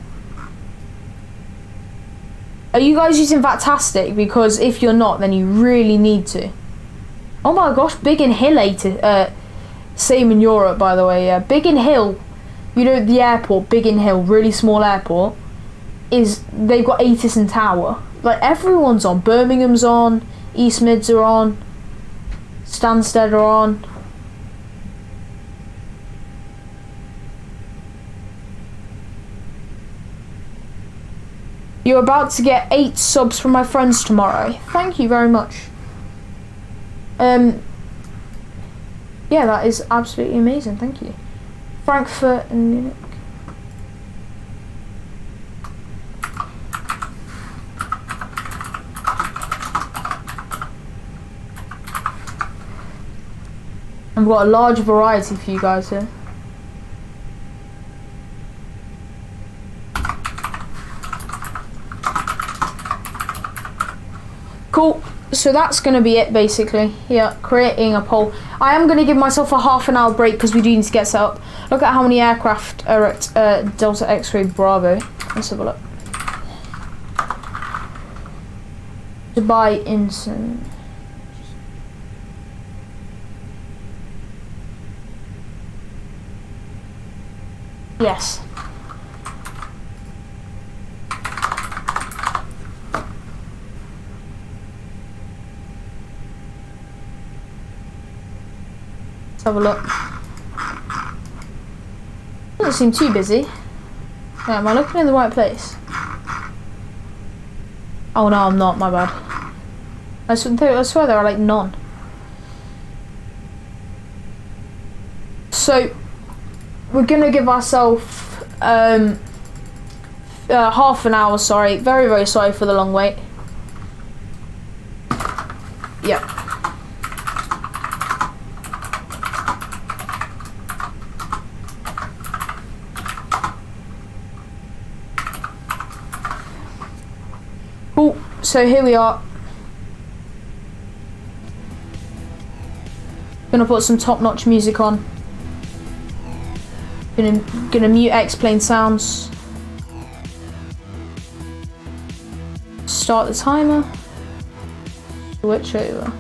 Are you guys using Vatastic? Because if you're not, then you really need to. Oh my gosh, Biggin Hill same in Europe, by the way. Yeah, Biggin Hill, you know, the airport, Biggin Hill, really small airport, they've got Atis and Tower. Like, everyone's on. Birmingham's on, East Mids are on, Stansted are on. You're about to get 8 subs from my friends tomorrow. Thank you very much. Yeah, that is absolutely amazing. Thank you. Frankfurt and Munich. I've got a large variety for you guys here. Cool. So that's going to be it basically. Yeah, creating a poll. I am going to give myself a half-an-hour break because we do need to get set up. Look at how many aircraft are at Delta X-Ray Bravo. Let's have a look. Dubai Inson. Yes. Let's have a look. Doesn't seem too busy. Yeah, am I looking in the right place? Oh no, I'm not, my bad. I swear there are like none. So we're gonna give ourselves half an hour, sorry. Very, very sorry for the long wait. Yeah. Cool, so here we are. Gonna put some top-notch music on. Gonna mute X-Plane sounds. Start the timer. Switch over.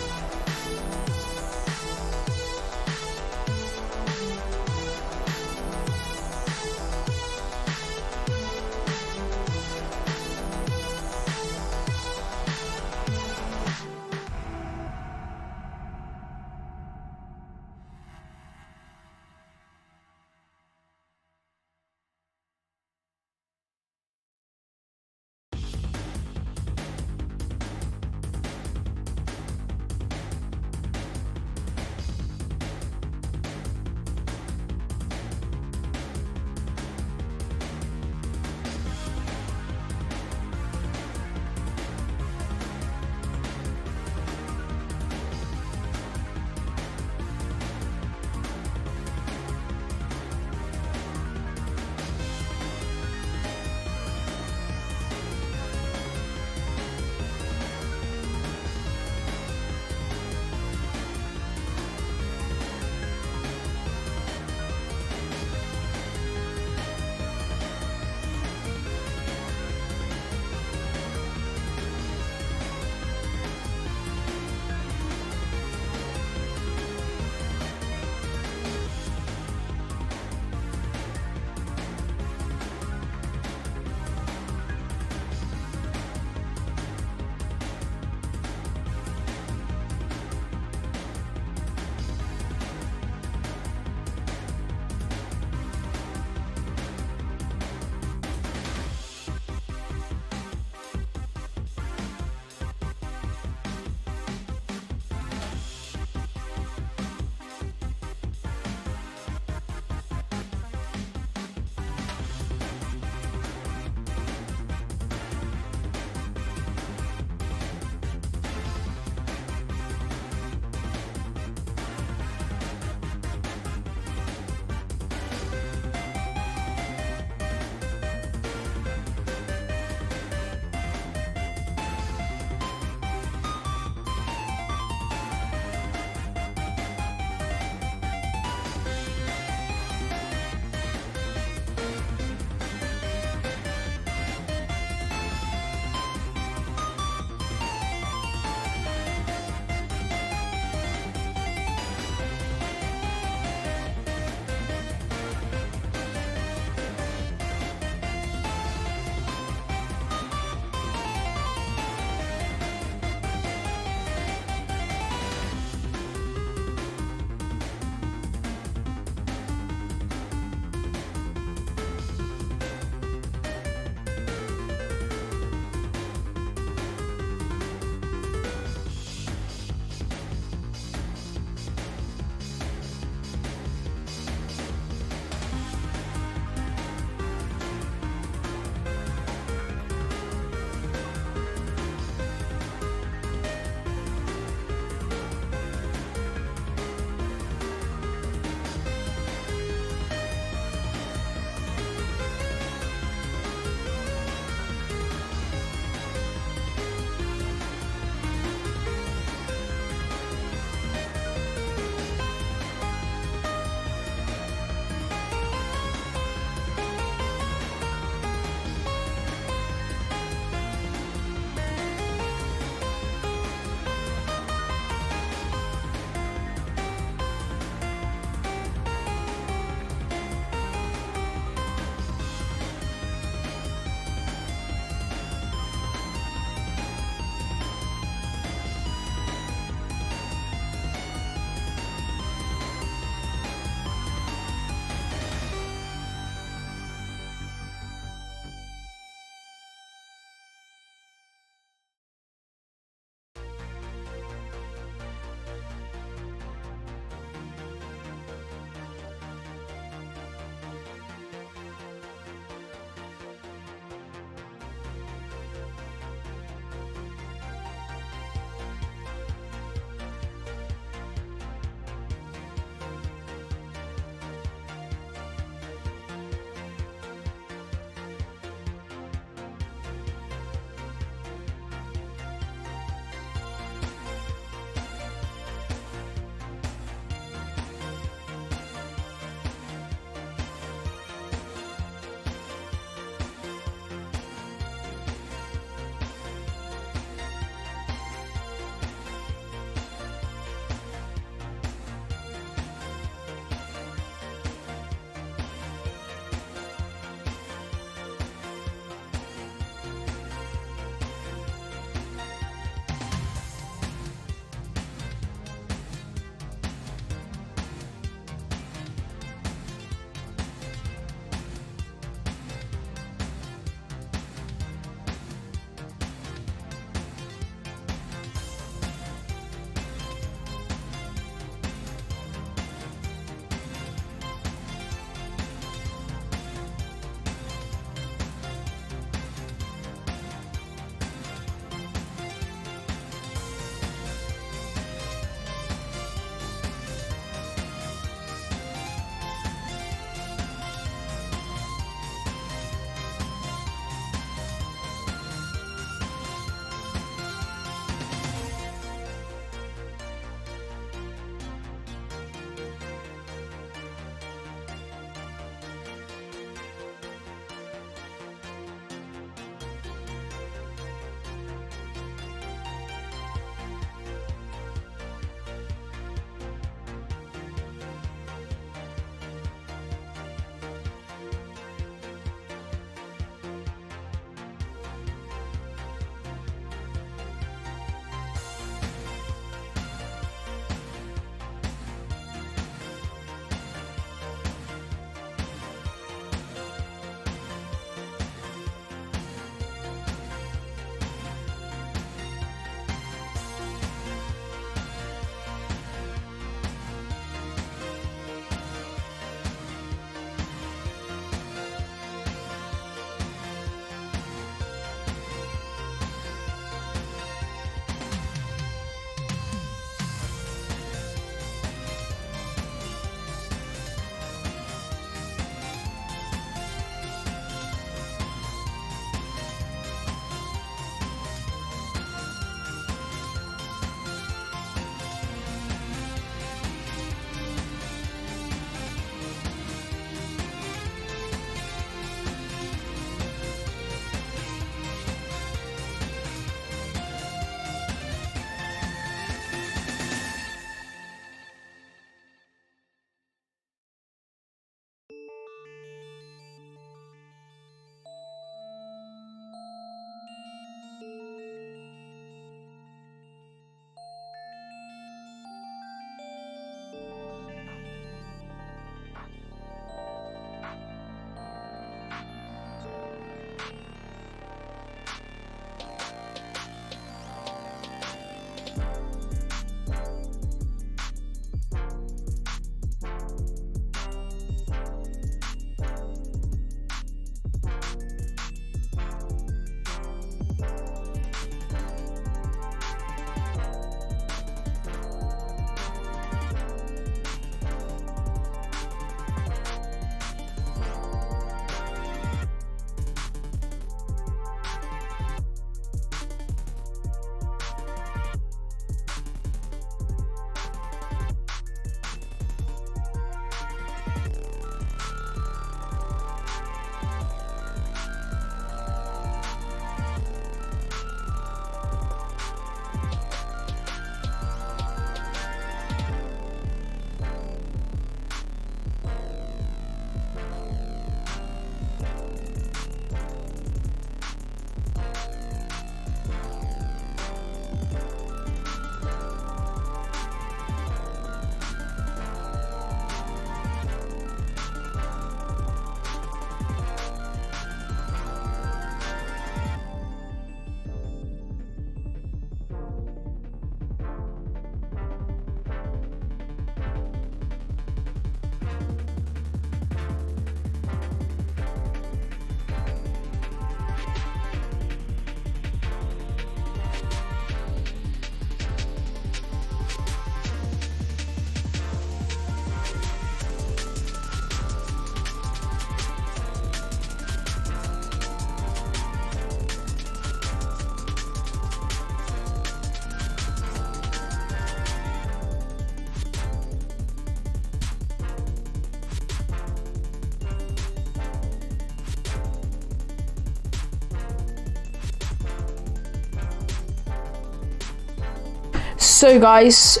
So guys,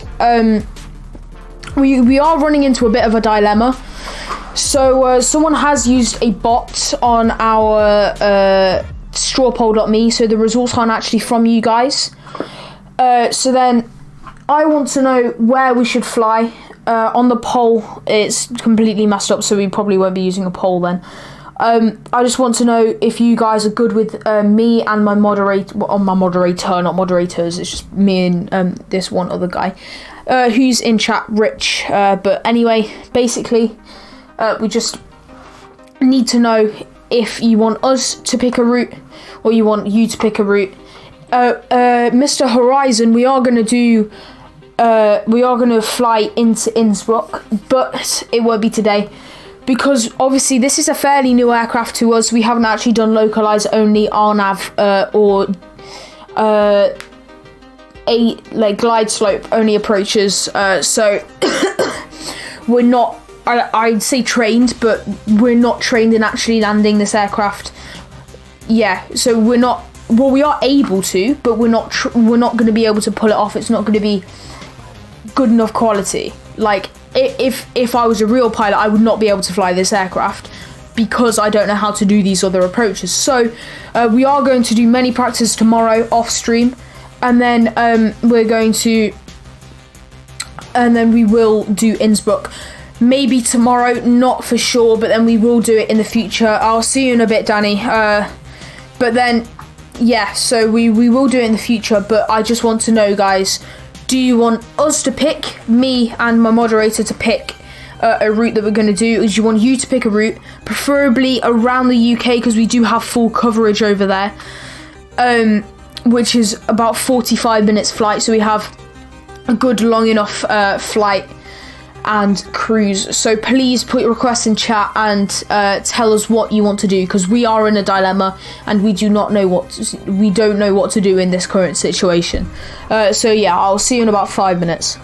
we are running into a bit of a dilemma. So someone has used a bot on our strawpoll.me, so the results aren't actually from you guys. So then I want to know where we should fly. On the poll, it's completely messed up, so we probably won't be using a poll then. I just want to know if you guys are good with me and my moderator, well, my moderator, not moderators, it's just me and this one other guy who's in chat, Rich. But anyway, basically, we just need to know if you want us to pick a route or you want you to pick a route. Mr. Horizon, we are going to do... we are going to fly into Innsbruck, but it won't be today. Because obviously this is a fairly new aircraft to us. We haven't actually done localize only RNAV or glide slope only approaches. So we're not, I'd say trained, but we're not trained in actually landing this aircraft. Yeah, so we're not. Well, we are able to, but we're not going to be able to pull it off. It's not going to be good enough quality. Like, if I was a real pilot, I would not be able to fly this aircraft because I don't know how to do these other approaches. So we are going to do many practices tomorrow off stream, and then we will do Innsbruck maybe tomorrow, not for sure, but then we will do it in the future. I'll see you in a bit, Danny. But then yeah, so we will do it in the future, but I just want to know, guys, do you want us to pick, me and my moderator to pick a route that we're going to do? Or do you want you to pick a route, preferably around the UK, because we do have full coverage over there, which is about 45 minutes flight, so we have a good long enough flight and cruise. So please put your requests in chat and tell us what you want to do, because we are in a dilemma and we don't know what to do in this current situation. So yeah, I'll see you in about 5 minutes.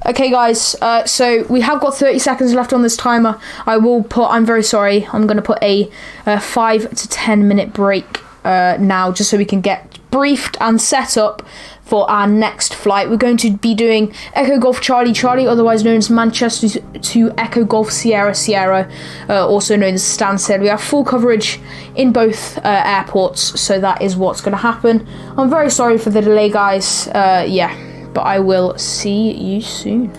Okay guys, so we have got 30 seconds left on this timer. I'm very sorry, I'm going to put a 5 to 10 minute break now, just so we can get briefed and set up for our next flight. We're going to be doing Echo Golf Charlie Charlie, otherwise known as Manchester to Echo Golf Sierra Sierra, also known as Stansted. We have full coverage in both airports, so that is what's going to happen. I'm very sorry for the delay, guys. Yeah, but I will see you soon.